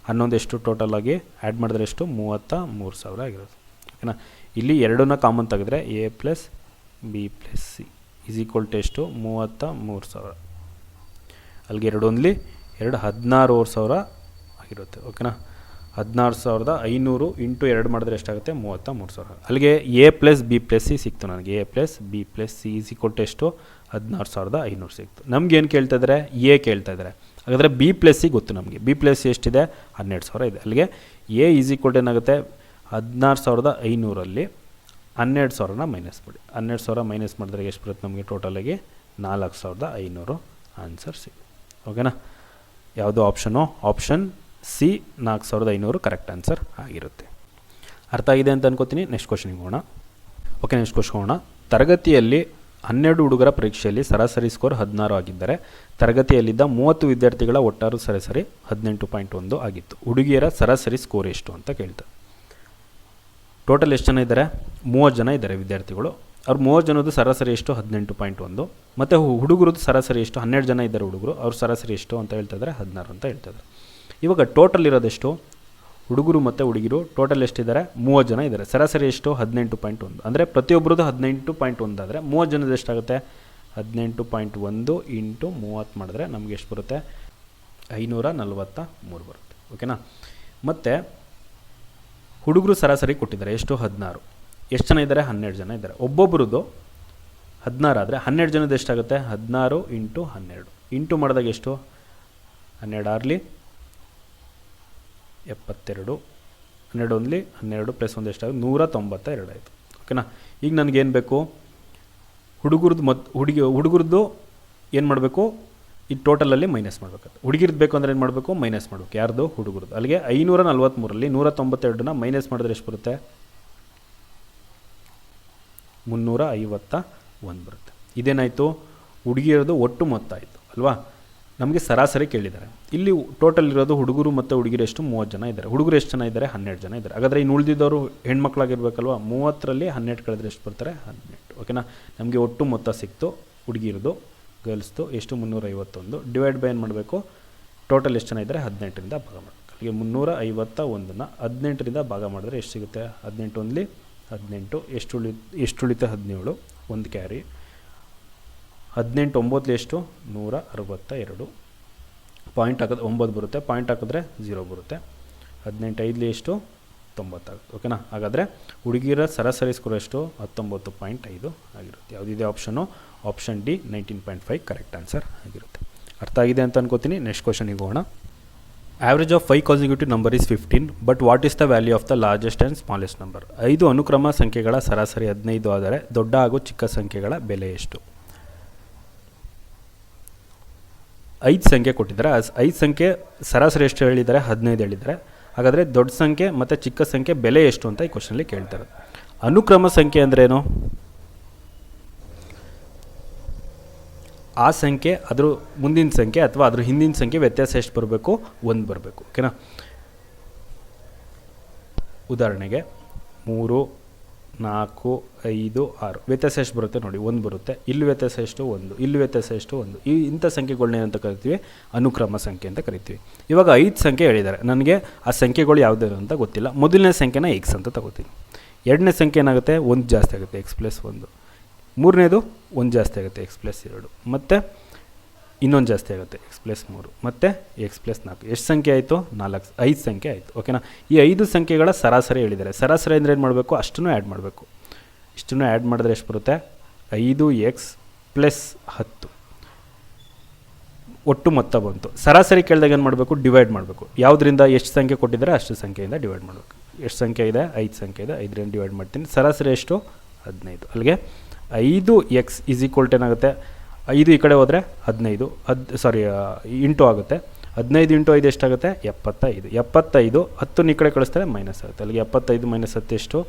11 ಎಷ್ಟು ಟೋಟಲ್ ಆಗಿ ಆ್ಯಡ್ ಮಾಡಿದ್ರೆ ಎಷ್ಟು? 33,000 ಆಗಿರುತ್ತೆ. ಓಕೆನಾ? ಇಲ್ಲಿ 2ನ ಕಾಮನ್ ತೆಗೆದ್ರೆ ಎ + ಬಿ + ಸಿ = ಎಷ್ಟು? 33,000. ಅಲ್ಲಿಗೆ 2 1 2 16,000 ಆಗಿರುತ್ತೆ. ಓಕೆನಾ? 16,500 × 2 ಮಾಡಿದ್ರೆ ಎಷ್ಟಾಗುತ್ತೆ? 33,000. ಅಲ್ಲಿಗೆ ಎ + ಬಿ + ಸಿ ಸಿಕ್ತು ನನಗೆ. ಎ + ಬಿ + ಸಿ = ಎಷ್ಟು? 16,500 ಸಿಕ್ತು. ನಮಗೇನು ಕೇಳ್ತಾ ಇದ್ದಾರೆ? ಎ ಕೇಳ್ತಾ ಇದ್ದಾರೆ. ಹಾಗಾದರೆ ಬಿ + ಸಿ ಗೊತ್ತು ನಮಗೆ. ಬಿ + ಸಿ ಎಷ್ಟಿದೆ? 12,000 ಇದೆ. ಅಲ್ಲಿಗೆ ಎ ಏನಾಗುತ್ತೆ? 16,500ರಲ್ಲಿ 12,000ನ ಮೈನಸ್ ಮಾಡಿ. 12,000 ಮೈನಸ್ ಮಾಡಿದ್ರೆ ಎಷ್ಟು ಬರುತ್ತೆ ನಮಗೆ? ಟೋಟಲಾಗಿ 4,500 ಆನ್ಸರ್ ಸಿಗುತ್ತೆ. ಓಕೆನಾ? ಯಾವುದು option? Option C 4,500 correct answer ಆಗಿರುತ್ತೆ. ಅರ್ಥ ಆಗಿದೆ ಅಂತ ಅನ್ಕೋತೀನಿ. ನೆಕ್ಸ್ಟ್ ಕ್ವಶನಿಗೆ ಹೋಗೋಣ. ಓಕೆ, ನೆಕ್ಸ್ಟ್ ಕ್ವಶನ್ ಹೋಗೋಣ. ತರಗತಿಯಲ್ಲಿ 12 ಹುಡುಗರ ಪರೀಕ್ಷೆಯಲ್ಲಿ ಸರಾಸರಿ ಸ್ಕೋರ್ 16 ಆಗಿದ್ದರೆ ತರಗತಿಯಲ್ಲಿದ್ದ 30 ವಿದ್ಯಾರ್ಥಿಗಳ ಒಟ್ಟಾರು ಸರಾಸರಿ 18.1 ಆಗಿತ್ತು. ಹುಡುಗಿಯರ ಸರಾಸರಿ ಸ್ಕೋರ್ ಎಷ್ಟು ಅಂತ ಕೇಳ್ತಾರೆ. ಟೋಟಲ್ ಎಷ್ಟು ಜನ ಇದ್ದಾರೆ? 30 ಜನ ಇದ್ದಾರೆ ವಿದ್ಯಾರ್ಥಿಗಳು. ಅವ್ರು 30 ಜನದ್ದು ಸರಾಸರಿ ಎಷ್ಟು? 18.1. ಮತ್ತು ಹುಡುಗರದ್ದು ಸರಾಸರಿ ಎಷ್ಟು? 12 ಜನ ಇದ್ದಾರೆ ಹುಡುಗರು. ಅವ್ರ ಸರಾಸರಿ ಎಷ್ಟು ಅಂತ ಹೇಳ್ತಾ ಇದ್ದಾರೆ? 16 ಅಂತ ಹೇಳ್ತಾ ಇದ್ದಾರೆ. ಇವಾಗ ಟೋಟಲ್ ಇರೋದೆಷ್ಟು? ಹುಡುಗರು ಮತ್ತು ಹುಡುಗಿರು ಟೋಟಲ್ ಎಷ್ಟಿದ್ದಾರೆ? 30 ಜನ ಇದ್ದಾರೆ. ಸರಾಸರಿ ಎಷ್ಟು? 18.1. ಅಂದರೆ ಪ್ರತಿಯೊಬ್ಬರದ್ದು 18.1 ಆದರೆ 30 ಜನದ ಎಷ್ಟಾಗುತ್ತೆ? 18.1 × 30 ಮಾಡಿದ್ರೆ ನಮಗೆ ಎಷ್ಟು ಬರುತ್ತೆ? 543 ಬರುತ್ತೆ. ಓಕೆನಾ? ಮತ್ತು ಹುಡುಗರು ಸರಾಸರಿ ಕೊಟ್ಟಿದ್ದಾರೆ ಎಷ್ಟು? 16. ಎಷ್ಟು ಜನ ಇದ್ದಾರೆ? 12 ಜನ ಇದ್ದಾರೆ. ಒಬ್ಬೊಬ್ಬರದ್ದು 16 ಆದರೆ 12 ಜನದ ಎಷ್ಟಾಗುತ್ತೆ? 16 × 12 ಇಂಟು ಮಾಡಿದಾಗ ಎಷ್ಟು? 12 ಆರ್ಲಿ 72, 12 1 12 + 1 ಎಷ್ಟಾಗುತ್ತೆ? 192 ಆಯಿತು. ಓಕೆನಾ? ಈಗ ನನಗೇನು ಬೇಕು? ಹುಡುಗರದ್ದು ಹುಡುಗರದ್ದು ಏನು ಮಾಡಬೇಕು? ಈ ಟೋಟಲಲ್ಲಿ ಮೈನಸ್ ಮಾಡಬೇಕು. ಹುಡುಗಿರದ್ದು ಬೇಕು ಅಂದರೆ ಏನು ಮಾಡಬೇಕು? ಮೈನಸ್ ಮಾಡಬೇಕು. ಯಾರ್ದು? ಹುಡುಗರದ್ದು. ಅಲ್ಲಿಗೆ 543ರಲ್ಲಿ 192ನ ಮೈನಸ್ ಮಾಡಿದ್ರೆ ಎಷ್ಟು ಬರುತ್ತೆ? 351 ಬರುತ್ತೆ. ಇದೇನಾಯಿತು? ಹುಡುಗಿಯರದು ಒಟ್ಟು ಮೊತ್ತ ಆಯಿತು ಅಲ್ವಾ? ನಮಗೆ ಸರಾಸರಿ ಕೇಳಿದ್ದಾರೆ. ಇಲ್ಲಿ ಟೋಟಲ್ ಇರೋದು ಹುಡುಗರು ಮತ್ತು ಹುಡುಗಿರು ಎಷ್ಟು? 30 ಜನ ಇದ್ದಾರೆ. ಹುಡುಗರು ಎಷ್ಟು ಜನ ಇದ್ದಾರೆ? 12 ಜನ ಇದ್ದಾರೆ. ಹಾಗಾದರೆ ಇನ್ನು ಉಳಿದಿದ್ದವರು ಹೆಣ್ಮಕ್ಳಾಗಿರ್ಬೇಕಲ್ವ? 30ರಲ್ಲಿ 12 ಕಳೆದ್ರೆ ಎಷ್ಟು ಬರ್ತಾರೆ? 18. ಓಕೆನಾ? ನಮಗೆ ಒಟ್ಟು ಮೊತ್ತ ಸಿಕ್ತು. ಹುಡುಗಿರದು ಗರ್ಲ್ಸ್ದು ಎಷ್ಟು? 351. ಡಿವೈಡ್ ಬೈ ಏನು ಮಾಡಬೇಕು? ಟೋಟಲ್ ಎಷ್ಟು ಜನ ಇದ್ದಾರೆ? 18ರಿಂದ ಭಾಗ ಮಾಡಬೇಕು. ಅಲ್ಲಿಗೆ 351ನ 18ರಿಂದ ಭಾಗ ಮಾಡಿದ್ರೆ ಎಷ್ಟು ಸಿಗುತ್ತೆ? 18 1 18. ಎಷ್ಟು ಉಳಿತೆ? 17. ಒಂದು ಕ್ಯಾರಿ. 18 9 ಎಷ್ಟು? 162. ಪಾಯಿಂಟ್ ಹಾಕಿದ್ರೆ 9 ಬರುತ್ತೆ. ಪಾಯಿಂಟ್ ಹಾಕಿದ್ರೆ 0 ಬರುತ್ತೆ. 18 5 ಎಷ್ಟು? 90 ಆಗುತ್ತೆ. ಓಕೆನಾ? ಹಾಗಾದರೆ ಹುಡುಗಿಯರ ಸರಾಸರಿ ಸ್ಕೋರ್ ಎಷ್ಟು? 19.5 ಆಗಿರುತ್ತೆ. ಯಾವುದಿದೆ option? Option D 19.5 correct answer ಆಗಿರುತ್ತೆ. ಅರ್ಥ ಆಗಿದೆ ಅಂತ ಅನ್ಕೋತೀನಿ. ನೆಕ್ಸ್ಟ್ ಕ್ವಶನಿಗೆ ಹೋಗೋಣ. Average of 5 consecutive number is 15, but what is the value of the largest and smallest number? 5 ಅನುಕ್ರಮ ಸಂಖ್ಯೆಗಳ ಸರಾಸರಿ 15 ಆದರೆ ದೊಡ್ಡ ಹಾಗೂ ಚಿಕ್ಕ ಸಂಖ್ಯೆಗಳ ಬೆಲೆ ಎಷ್ಟು? 5 ಸಂಖ್ಯೆ ಕೊಟ್ಟಿದ್ದಾರೆ. 5 ಸಂಖ್ಯೆ ಸರಾಸರಿ ಎಷ್ಟು ಹೇಳಿದ್ದಾರೆ? 15 ಹೇಳಿದ್ದಾರೆ. ಹಾಗಾದರೆ ದೊಡ್ಡ ಸಂಖ್ಯೆ ಮತ್ತು ಚಿಕ್ಕ ಸಂಖ್ಯೆ ಬೆಲೆ ಎಷ್ಟು ಅಂತ ಈ ಕ್ವಶನಲ್ಲಿ ಕೇಳ್ತಾರೆ. ಅನುಕ್ರಮ ಸಂಖ್ಯೆ ಅಂದ್ರೇನು? ಆ ಸಂಖ್ಯೆ ಅದ್ರ ಮುಂದಿನ ಸಂಖ್ಯೆ ಅಥವಾ ಅದ್ರ ಹಿಂದಿನ ಸಂಖ್ಯೆ ವ್ಯತ್ಯಾಸ ಎಷ್ಟು ಬರಬೇಕು? 1 ಬರಬೇಕು. ಓಕೆನಾ? ಉದಾಹರಣೆಗೆ 3, 4, 5, 6 ವ್ಯತ್ಯಾಸ ಎಷ್ಟು ಬರುತ್ತೆ ನೋಡಿ? 1 ಬರುತ್ತೆ. ಇಲ್ಲಿ ವ್ಯತ್ಯಾಸ ಎಷ್ಟು? 1. ಇಲ್ಲಿ ವ್ಯತ್ಯಾಸ ಎಷ್ಟು? 1. ಇಂಥ ಸಂಖ್ಯೆಗಳನ್ನ ಏನಂತ ಕರಿತೀವಿ? ಅನುಕ್ರಮ ಸಂಖ್ಯೆ ಅಂತ ಕರಿತೀವಿ. ಇವಾಗ 5 ಸಂಖ್ಯೆ ಹೇಳಿದ್ದಾರೆ. ನನಗೆ ಆ ಸಂಖ್ಯೆಗಳು ಯಾವುದೇ ಅಂತ ಗೊತ್ತಿಲ್ಲ. ಮೊದಲನೇ ಸಂಖ್ಯೆನ ಎಕ್ಸ್ ಅಂತ ತಗೋತೀನಿ. ಎರಡನೇ ಸಂಖ್ಯೆ ಏನಾಗುತ್ತೆ? 1 ಜಾಸ್ತಿ ಆಗುತ್ತೆ, x+1. ಮೂರನೇದು 1 ಜಾಸ್ತಿ ಆಗುತ್ತೆ, x+2. ಮತ್ತು ಇನ್ನೊಂದು ಜಾಸ್ತಿ ಆಗುತ್ತೆ, x+3. ಮತ್ತು x+4. ಎಷ್ಟು ಸಂಖ್ಯೆ ಆಯಿತು? 5 ಸಂಖ್ಯೆ ಆಯಿತು. ಓಕೆನಾ? ಈ 5 ಸಂಖ್ಯೆಗಳ ಸರಾಸರಿ ಹೇಳಿದ್ದಾರೆ. ಸರಾಸರಿ ಅಂದರೆ ಏನು ಮಾಡಬೇಕು? ಅಷ್ಟನ್ನು ಆ್ಯಡ್ ಮಾಡಬೇಕು. ಇಷ್ಟನ್ನು ಆ್ಯಡ್ ಮಾಡಿದ್ರೆ ಎಷ್ಟು ಬರುತ್ತೆ? 5x + 10 ಒಟ್ಟು ಮೊತ್ತ ಬಂತು. ಸರಾಸರಿ ಕೇಳಿದಾಗ ಏನು ಮಾಡಬೇಕು? ಡಿವೈಡ್ ಮಾಡಬೇಕು. ಯಾವುದರಿಂದ ಎಷ್ಟು ಸಂಖ್ಯೆ ಕೊಟ್ಟಿದ್ದಾರೆ ಅಷ್ಟು ಸಂಖ್ಯೆಯಿಂದ ಡಿವೈಡ್ ಮಾಡಬೇಕು. ಎಷ್ಟು ಸಂಖ್ಯೆ ಇದೆ? 5 ಸಂಖ್ಯೆ ಇದೆ. 5ರಿಂದ ಡಿವೈಡ್ ಮಾಡ್ತೀನಿ. ಸರಾಸರಿ ಎಷ್ಟು? 15. ಅಲ್ಲಿಗೆ 5x = ಏನಾಗುತ್ತೆ? 5 ಈ ಕಡೆ ಹೋದರೆ 15 ಇಂಟು ಆಗುತ್ತೆ. 15 × 5 ಎಷ್ಟಾಗುತ್ತೆ? 75. 75 10 ಈ ಕಡೆ ಕಳಿಸ್ತಾರೆ ಮೈನಸ್ ಆಗುತ್ತೆ. ಅಲ್ಲಿಗೆ 75 - 10 ಎಷ್ಟು?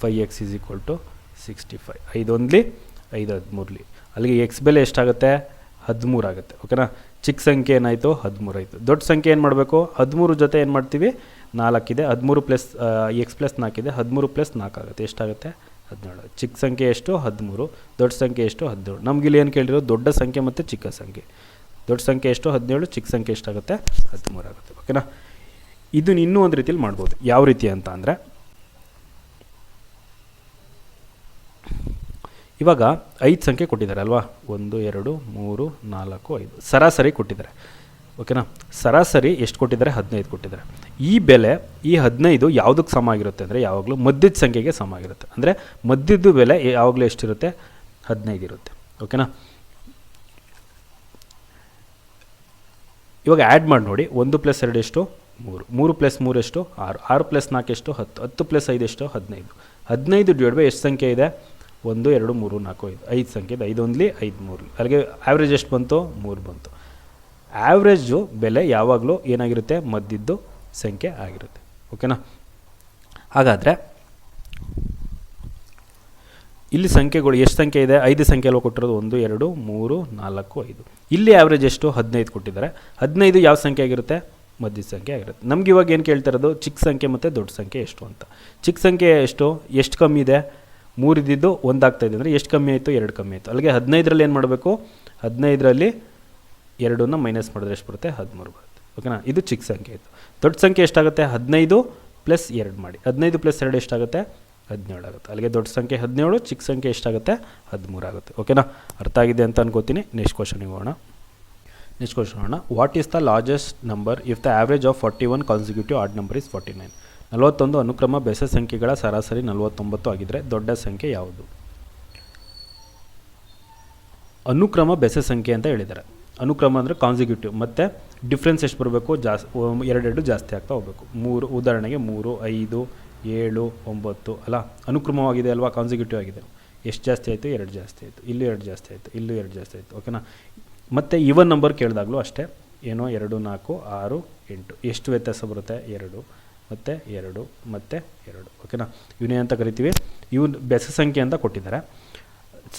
5x = 65. 5 1 5 13. ಅಲ್ಲಿಗೆ ಎಕ್ಸ್ ಬೆಲೆ ಎಷ್ಟಾಗುತ್ತೆ? 13 ಆಗುತ್ತೆ. ಓಕೆನಾ? ಚಿಕ್ಕ ಸಂಖ್ಯೆ ಏನಾಯಿತು? 13 ಆಯಿತು. ದೊಡ್ಡ ಸಂಖ್ಯೆ ಏನು ಮಾಡಬೇಕು? 13 ಜೊತೆ ಏನು ಮಾಡ್ತೀವಿ? 4 ಇದೆ. 13 + x+4 ಇದೆ. 13 + 4 ಆಗುತ್ತೆ. ಎಷ್ಟಾಗುತ್ತೆ? 17. ಚಿಕ್ಕ ಸಂಖ್ಯೆ ಎಷ್ಟು? 13. ದೊಡ್ಡ ಸಂಖ್ಯೆ ಎಷ್ಟು? 17. ನಮಗಿಲ್ಲಿ ಏನು ಕೇಳಿರೋದು? ದೊಡ್ಡ ಸಂಖ್ಯೆ ಮತ್ತು ಚಿಕ್ಕ ಸಂಖ್ಯೆ. ದೊಡ್ಡ ಸಂಖ್ಯೆ ಎಷ್ಟು? 17. ಚಿಕ್ಕ ಸಂಖ್ಯೆ ಎಷ್ಟಾಗುತ್ತೆ? 13 ಆಗುತ್ತೆ. ಓಕೆನಾ? ಇದನ್ನು ಇನ್ನೂ ಒಂದು ರೀತಿಯಲ್ಲಿ ಮಾಡ್ಬೋದು. ಯಾವ ರೀತಿ ಅಂತ ಅಂದರೆ, ಇವಾಗ 5 ಸಂಖ್ಯೆ ಕೊಟ್ಟಿದ್ದಾರೆ ಅಲ್ವಾ? 1 2 3 4 5 ಸರಾಸರಿ ಕೊಟ್ಟಿದ್ದಾರೆ. ಓಕೆನಾ? ಸರಾಸರಿ ಎಷ್ಟು ಕೊಟ್ಟಿದ್ದಾರೆ? 15 ಕೊಟ್ಟಿದ್ದಾರೆ. ಈ ಬೆಲೆ, ಈ 15 ಯಾವುದಕ್ಕೆ ಸಮ ಆಗಿರುತ್ತೆ ಅಂದರೆ ಯಾವಾಗಲೂ ಮಧ್ಯದ ಸಂಖ್ಯೆಗೆ ಸಮ ಆಗಿರುತ್ತೆ. ಅಂದರೆ ಮಧ್ಯದ ಬೆಲೆ ಯಾವಾಗಲೂ ಎಷ್ಟಿರುತ್ತೆ? 15 ಇರುತ್ತೆ. ಓಕೆನಾ? ಇವಾಗ ಆ್ಯಡ್ ಮಾಡಿ ನೋಡಿ. 1 + 2 ಎಷ್ಟು? 3. 3 + 3 ಎಷ್ಟು? 6. 6 + 4 ಎಷ್ಟು? 10. 10 + 5 ಎಷ್ಟು? 15. 15 ಡಿವೈಡ್ ಬೈ ಎಷ್ಟು ಸಂಖ್ಯೆ ಇದೆ? 1 2 3 4 5 5 ಸಂಖ್ಯೆ ಇದೆ. 5 1 5 3. ಅಲ್ಲಿಗೆ ಆ್ಯಾವ್ರೇಜ್ ಎಷ್ಟು ಬಂತು? 3 ಬಂತು. ಆ್ಯಾವ್ರೇಜು ಬೆಲೆ ಯಾವಾಗಲೂ ಏನಾಗಿರುತ್ತೆ? ಮಧ್ಯದ್ದು ಸಂಖ್ಯೆ ಆಗಿರುತ್ತೆ. ಓಕೆನಾ? ಹಾಗಾದರೆ ಇಲ್ಲಿ ಸಂಖ್ಯೆಗಳು ಎಷ್ಟು ಸಂಖ್ಯೆ ಇದೆ? 5 ಸಂಖ್ಯೆಯಲ್ಲಿ ಕೊಟ್ಟಿರೋದು 1 2 3 4 5. ಇಲ್ಲಿ ಆ್ಯಾವ್ರೇಜ್ ಎಷ್ಟು? 15 ಕೊಟ್ಟಿದ್ದಾರೆ. 15 ಯಾವ ಸಂಖ್ಯೆ ಆಗಿರುತ್ತೆ? ಮಧ್ಯದ ಸಂಖ್ಯೆ ಆಗಿರುತ್ತೆ. ನಮ್ಗೆ ಇವಾಗ ಏನು ಕೇಳ್ತಾ ಇರೋದು? ಚಿಕ್ಕ ಸಂಖ್ಯೆ ಮತ್ತು ದೊಡ್ಡ ಸಂಖ್ಯೆ ಎಷ್ಟು ಅಂತ. ಚಿಕ್ಕ ಸಂಖ್ಯೆ ಎಷ್ಟು ಕಮ್ಮಿ ಇದೆ? 3 ಇದ್ದಿದ್ದು 1 ಆಗ್ತಾಯಿದೆ ಅಂದರೆ ಎಷ್ಟು ಕಮ್ಮಿ ಆಯಿತು? 2 ಕಮ್ಮಿ ಆಯಿತು. ಅಲ್ಲಿಗೆ 15ರಲ್ಲಿ ಏನು ಮಾಡಬೇಕು? 15ರಲ್ಲಿ 2ನ್ನ ಮೈನಸ್ ಮಾಡಿದ್ರೆ ಎಷ್ಟು ಬರುತ್ತೆ? 13 ಬರುತ್ತೆ. ಓಕೆನಾ? ಇದು ಚಿಕ್ಕ ಸಂಖ್ಯೆ ಆಯಿತು. ದೊಡ್ಡ ಸಂಖ್ಯೆ ಎಷ್ಟಾಗುತ್ತೆ? 15 + 2 ಮಾಡಿ. 15 + 2 ಎಷ್ಟಾಗುತ್ತೆ? 17 ಆಗುತ್ತೆ. ಅಲ್ಲಿಗೆ ದೊಡ್ಡ ಸಂಖ್ಯೆ 17, ಚಿಕ್ಕ ಸಂಖ್ಯೆ ಎಷ್ಟಾಗುತ್ತೆ? 13 ಆಗುತ್ತೆ. ಓಕೆನಾ? ಅರ್ಥ ಆಗಿದೆ ಅಂತ ಅನ್ಕೋತೀನಿ. ನೆಕ್ಸ್ಟ್ ಕ್ವಶನಿಗೆ ಹೋಗೋಣ. What is the largest number if the average of 41 consecutive odd number is 49? 41 ಅನುಕ್ರಮ ಬೆಸ ಸಂಖ್ಯೆಗಳ ಸರಾಸರಿ 49 ಆಗಿದ್ದರೆ ದೊಡ್ಡ ಸಂಖ್ಯೆ ಯಾವುದು? ಅನುಕ್ರಮ ಬೆಸ ಸಂಖ್ಯೆ ಅಂತ ಹೇಳಿದ್ದಾರೆ. ಅನುಕ್ರಮ ಅಂದರೆ ಕಾನ್ಸಿಕ್ಯೂಟಿವ್, ಮತ್ತು ಡಿಫ್ರೆನ್ಸ್ ಎಷ್ಟು ಬರಬೇಕು? ಎರಡೆರಡು ಜಾಸ್ತಿ ಆಗ್ತಾ ಹೋಗಬೇಕು. ಉದಾಹರಣೆಗೆ 3 5 7 9 ಅಲ್ಲ, ಅನುಕ್ರಮವಾಗಿದೆ ಅಲ್ವಾ? ಕಾನ್ಸಿಕ್ಯೂಟಿವ್ ಆಗಿದೆ. ಎಷ್ಟು ಜಾಸ್ತಿ ಆಯಿತು? 2 ಜಾಸ್ತಿ ಆಯಿತು. ಇಲ್ಲೂ 2 ಜಾಸ್ತಿ ಆಯಿತು. ಇಲ್ಲೂ 2 ಜಾಸ್ತಿ ಆಯಿತು. ಓಕೆನಾ? ಮತ್ತು ಇವನ್ ನಂಬರ್ ಕೇಳಿದಾಗಲೂ ಅಷ್ಟೇ. ಏನೋ 2 4 6 8 ಎಷ್ಟು ವ್ಯತ್ಯಾಸ ಬರುತ್ತೆ? 2 ಮತ್ತು 2 ಮತ್ತು 2. ಓಕೆನಾ? ಇವನೇ ಅಂತ ಕರಿತೀವಿ. ಇವನು ಬೆಸ ಸಂಖ್ಯೆ ಅಂತ ಕೊಟ್ಟಿದ್ದಾರೆ.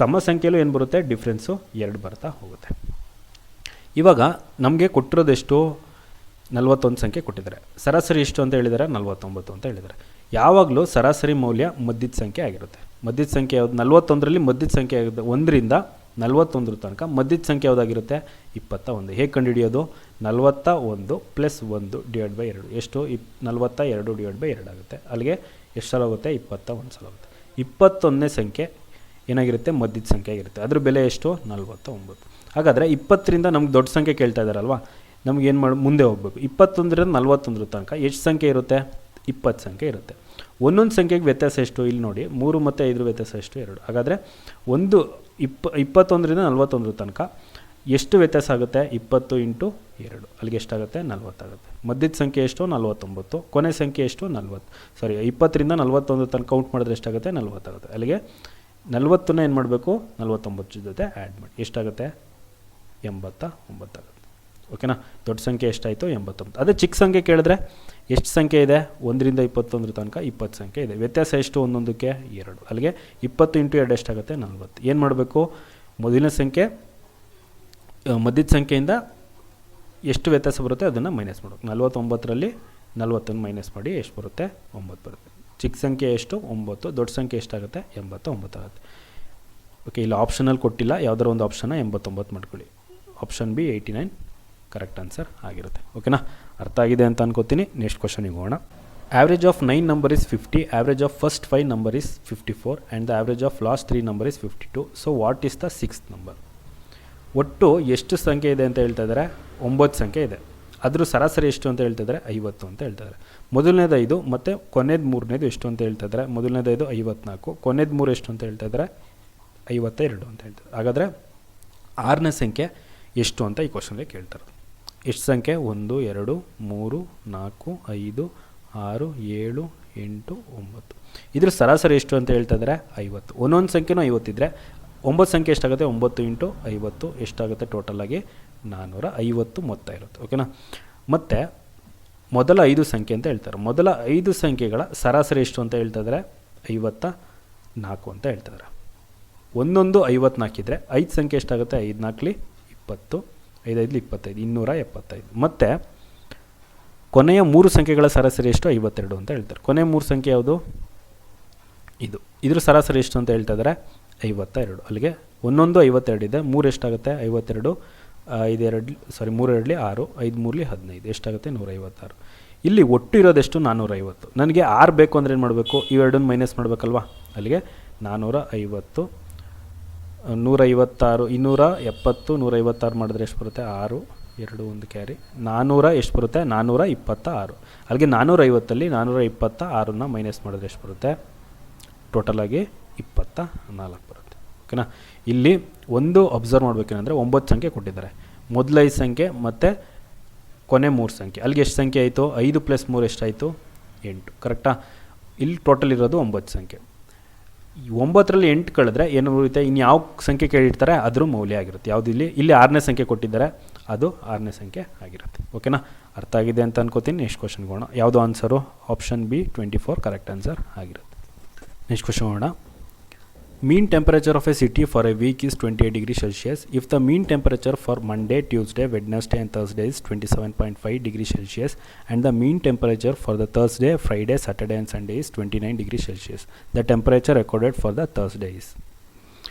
ಸಮ ಸಂಖ್ಯೆಯಲ್ಲೂ ಏನು ಬರುತ್ತೆ? ಡಿಫ್ರೆನ್ಸು 2 ಬರ್ತಾ ಹೋಗುತ್ತೆ. ಇವಾಗ ನಮಗೆ ಕೊಟ್ಟಿರೋದೆಷ್ಟು? 41 ಸಂಖ್ಯೆ ಕೊಟ್ಟಿದ್ದಾರೆ. ಸರಾಸರಿ ಎಷ್ಟು ಅಂತ ಹೇಳಿದ್ದಾರೆ? 49 ಅಂತ ಹೇಳಿದ್ದಾರೆ. ಯಾವಾಗಲೂ ಸರಾಸರಿ ಮೌಲ್ಯ ಮಧ್ಯದ ಸಂಖ್ಯೆ ಆಗಿರುತ್ತೆ. ಮಧ್ಯದ ಸಂಖ್ಯೆ ಯಾವುದು? 41ರಲ್ಲಿ ಮಧ್ಯದ ಸಂಖ್ಯೆ ಆಗಿರುತ್ತೆ. 1ರಿಂದ 41 ತನಕ ಮಧ್ಯದ ಸಂಖ್ಯೆ ಯಾವುದಾಗಿರುತ್ತೆ? 21. ಹೇಗೆ ಕಂಡುಹಿಡಿಯೋದು? 41 + 1 ಡಿವೈಡ್ ಬೈ 2 ಎಷ್ಟು? 42 ಡಿವೈಡ್ ಬೈ 2 ಆಗುತ್ತೆ. ಅಲ್ಲಿಗೆ ಎಷ್ಟು ಸಲ ಹೋಗುತ್ತೆ? 21 ಸಲ ಆಗುತ್ತೆ. 21ನೇ ಸಂಖ್ಯೆ ಏನಾಗಿರುತ್ತೆ? ಮಧ್ಯದ ಸಂಖ್ಯೆ ಆಗಿರುತ್ತೆ. ಅದ್ರ ಬೆಲೆ ಎಷ್ಟು? 49. ಹಾಗಾದರೆ 20ರಿಂದ ನಮ್ಗೆ ದೊಡ್ಡ ಸಂಖ್ಯೆ ಕೇಳ್ತಾ ಇದ್ದಾರಲ್ವ, ನಮ್ಗೆ ಏನು ಮುಂದೆ ಹೋಗಬೇಕು. 21ರಿಂದ 41 ತನಕ ಎಷ್ಟು ಸಂಖ್ಯೆ ಇರುತ್ತೆ? 20 ಸಂಖ್ಯೆ ಇರುತ್ತೆ. ಒಂದೊಂದು ಸಂಖ್ಯೆಗೆ ವ್ಯತ್ಯಾಸ ಎಷ್ಟು? ಇಲ್ಲಿ ನೋಡಿ, 3 ಮತ್ತು 5 ವ್ಯತ್ಯಾಸ ಎಷ್ಟು? 2. ಹಾಗಾದರೆ 21ರಿಂದ 41 ತನಕ ಎಷ್ಟು ವ್ಯತ್ಯಾಸ ಆಗುತ್ತೆ? 20 × 2 ಅಲ್ಲಿಗೆ ಎಷ್ಟಾಗುತ್ತೆ 40 ಆಗುತ್ತೆ. ಮಧ್ಯದ ಸಂಖ್ಯೆ ಎಷ್ಟು 49, ಕೊನೆ ಸಂಖ್ಯೆ ಎಷ್ಟು 20ರಿಂದ 41 ತನಕ ಕೌಂಟ್ ಮಾಡಿದ್ರೆ ಎಷ್ಟಾಗುತ್ತೆ 40 ಆಗುತ್ತೆ. ಅಲ್ಲಿಗೆ 40ನ್ನ ಏನು ಮಾಡಬೇಕು 49 ಜೊತೆ ಆ್ಯಡ್ ಮಾಡಿ ಎಷ್ಟಾಗುತ್ತೆ 89 ಆಗುತ್ತೆ. ಓಕೆನಾ. ದೊಡ್ಡ ಸಂಖ್ಯೆ ಎಷ್ಟಾಯಿತು 89. ಅದೇ ಚಿಕ್ಕ ಸಂಖ್ಯೆ ಕೇಳಿದ್ರೆ ಎಷ್ಟು ಸಂಖ್ಯೆ ಇದೆ 1ರಿಂದ 21 ತನಕ 20 ಸಂಖ್ಯೆ ಇದೆ. ವ್ಯತ್ಯಾಸ ಎಷ್ಟು ಒಂದೊಂದಕ್ಕೆ 2. ಅಲ್ಲಿಗೆ 20 × 2 ಎಷ್ಟಾಗುತ್ತೆ 40. ಏನು ಮಾಡಬೇಕು ಮೊದಲನೇ ಸಂಖ್ಯೆ ಮಧ್ಯದ ಸಂಖ್ಯೆಯಿಂದ ಎಷ್ಟು ವ್ಯತ್ಯಾಸ ಬರುತ್ತೆ ಅದನ್ನು ಮೈನಸ್ ಮಾಡಬೇಕು. 49ರಲ್ಲಿ 40 ಮೈನಸ್ ಮಾಡಿ ಎಷ್ಟು ಬರುತ್ತೆ 9 ಬರುತ್ತೆ. ಚಿಕ್ಕ ಸಂಖ್ಯೆ ಎಷ್ಟು 9, ದೊಡ್ಡ ಸಂಖ್ಯೆ ಎಷ್ಟಾಗುತ್ತೆ 89 ಆಗುತ್ತೆ. ಓಕೆ, ಇಲ್ಲಿ ಆಪ್ಷನಲ್ಲಿ ಕೊಟ್ಟಿಲ್ಲ, ಯಾವುದಾದ್ರು ಒಂದು ಆಪ್ಷನ್ನ 89 ಮಾಡ್ಕೊಳ್ಳಿ. ಆಪ್ಷನ್ ಬಿ 89 ಕರೆಕ್ಟ್ ಆನ್ಸರ್ ಆಗಿರುತ್ತೆ. ಓಕೆನಾ, ಅರ್ಥ ಆಗಿದೆ ಅಂತ ಅನ್ಕೋತೀನಿ. ನೆಕ್ಸ್ಟ್ ಕ್ವಶನಿಗೆ ಹೋಗೋಣ. Average of 9 number is 50, average of first 5 number is 54 and the average of last 3 number is 52. So what is the 6th number? ಒಟ್ಟು ಎಷ್ಟು ಸಂಖ್ಯೆ ಇದೆ ಅಂತ ಹೇಳ್ತಾ ಇದ್ದಾರೆ 9 ಸಂಖ್ಯೆ ಇದೆ. ಅದ್ರ ಸರಾಸರಿ ಎಷ್ಟು ಅಂತ ಹೇಳ್ತಾ ಇದ್ದಾರೆ 50 ಅಂತ ಹೇಳ್ತಾ ಇದ್ದಾರೆ. ಮೊದಲನೇದು 5 ಮತ್ತು ಕೊನೆಯದು ಮೂರನೇದು ಎಷ್ಟು ಅಂತ ಹೇಳ್ತಾ ಇದ್ದಾರೆ. ಮೊದಲನೇದು 5 54, ಕೊನೆಯದು 3 ಎಷ್ಟು ಅಂತ ಹೇಳ್ತಾ ಇದ್ದಾರೆ 52 ಅಂತ ಹೇಳ್ತಾರೆ. ಹಾಗಾದರೆ 6ನೇ ಸಂಖ್ಯೆ ಎಷ್ಟು ಅಂತ ಈ ಕ್ವಶನ್ಗೆ ಕೇಳ್ತಾರೆ. ಎಷ್ಟು ಸಂಖ್ಯೆ 1 2 3 4 5 6 7 8 9. ಇದ್ರ ಸರಾಸರಿ ಎಷ್ಟು ಅಂತ ಹೇಳ್ತಾ ಇದ್ದಾರೆ 50. ಒಂದೊಂದು ಸಂಖ್ಯೆನೂ 50 ಇದ್ದರೆ 9 ಸಂಖ್ಯೆ ಎಷ್ಟಾಗುತ್ತೆ 9 × 50 ಎಷ್ಟಾಗುತ್ತೆ ಟೋಟಲಾಗಿ 450 ಮೊತ್ತ ಇರುತ್ತೆ. ಓಕೆನಾ. ಮತ್ತು ಮೊದಲ 5 ಸಂಖ್ಯೆ ಅಂತ ಹೇಳ್ತಾರೆ. ಮೊದಲ 5 ಸಂಖ್ಯೆಗಳ ಸರಾಸರಿ ಎಷ್ಟು ಅಂತ ಹೇಳ್ತಾ ಇದ್ದಾರೆ 54 ಅಂತ ಹೇಳ್ತಾರೆ. ಒಂದೊಂದು 54 ಇದ್ದರೆ 5 ಸಂಖ್ಯೆ ಎಷ್ಟಾಗುತ್ತೆ 5 4 20, 5 5 25, 275. ಮತ್ತು ಕೊನೆಯ 3 ಸಂಖ್ಯೆಗಳ ಸರಾಸರಿ ಎಷ್ಟು 52 ಅಂತ ಹೇಳ್ತಾರೆ. ಕೊನೆಯ 3 ಸಂಖ್ಯೆ ಯಾವುದು ಇದು. ಇದ್ರ ಸರಾಸರಿ ಎಷ್ಟು ಅಂತ ಹೇಳ್ತಾ ಇದ್ದಾರೆ 52. ಅಲ್ಲಿಗೆ ಒಂದೊಂದು 52 ಇದೆ, 3 ಎಷ್ಟಾಗುತ್ತೆ 52, 3 2 6, 5 3 15 ಎಷ್ಟಾಗುತ್ತೆ 156. ಇಲ್ಲಿ ಒಟ್ಟು ಇರೋದೆಷ್ಟು 450. ನನಗೆ 6 ಬೇಕು ಅಂದರೆ ಏನು ಮಾಡಬೇಕು ಇವೆರಡನ್ನು ಮೈನಸ್ ಮಾಡಬೇಕಲ್ವಾ. ಅಲ್ಲಿಗೆ 450 156 270 156 ಮಾಡಿದ್ರೆ ಎಷ್ಟು ಬರುತ್ತೆ 6 2 1 ಕ್ಯಾರಿ 400 ಎಷ್ಟು ಬರುತ್ತೆ 426. ಅಲ್ಲಿಗೆ 450ಅಲ್ಲಿ 426ನ್ನ ಮೈನಸ್ ಮಾಡಿದ್ರೆ ಎಷ್ಟು ಬರುತ್ತೆ ಟೋಟಲಾಗಿ 24 ಬರುತ್ತೆ. ಓಕೆನಾ. ಇಲ್ಲಿ ಒಂದು ಅಬ್ಸರ್ವ್ ಮಾಡಬೇಕೇನೆಂದರೆ 9 ಸಂಖ್ಯೆ ಕೊಟ್ಟಿದ್ದಾರೆ. ಮೊದಲ 5 ಸಂಖ್ಯೆ ಮತ್ತು ಕೊನೆ 3 ಸಂಖ್ಯೆ. ಅಲ್ಲಿಗೆ ಎಷ್ಟು ಸಂಖ್ಯೆ ಆಯಿತು 5 + 3 ಎಷ್ಟಾಯಿತು 8. ಕರೆಕ್ಟಾ. ಇಲ್ಲಿ ಟೋಟಲ್ ಇರೋದು 9 ಸಂಖ್ಯೆ. 9ರಲ್ಲಿ 8 ಕಳೆದ್ರೆ ಏನು ಬರುತ್ತೆ ಇನ್ನು ಯಾವ ಸಂಖ್ಯೆ ಕೇಳಿರ್ತಾರೆ ಅದ್ರ ಮೌಲ್ಯ ಆಗಿರುತ್ತೆ. ಯಾವುದು ಇಲ್ಲಿ 6ನೇ ಸಂಖ್ಯೆ ಕೊಟ್ಟಿದ್ದಾರೆ, ಅದು 6ನೇ ಸಂಖ್ಯೆ ಆಗಿರುತ್ತೆ. ಓಕೆನಾ, ಅರ್ಥ ಆಗಿದೆ ಅಂತ ಅನ್ಕೋತೀನಿ. ನೆಕ್ಸ್ಟ್ ಕ್ವಶನ್ಗೆ ಹೋಗೋಣ. ಯಾವುದು answer option B 24 correct answer ಆಗಿರುತ್ತೆ. ನೆಕ್ಸ್ಟ್ ಕ್ವಶನ್ ಹೋಗೋಣ. Mean temperature of a city for a week is 28 degrees Celsius. If the mean temperature for Monday, Tuesday, Wednesday and Thursday is 27.5 degrees Celsius and the mean temperature for the Thursday, Friday, Saturday and Sunday is 29 degrees Celsius, the temperature recorded for the Thursday is.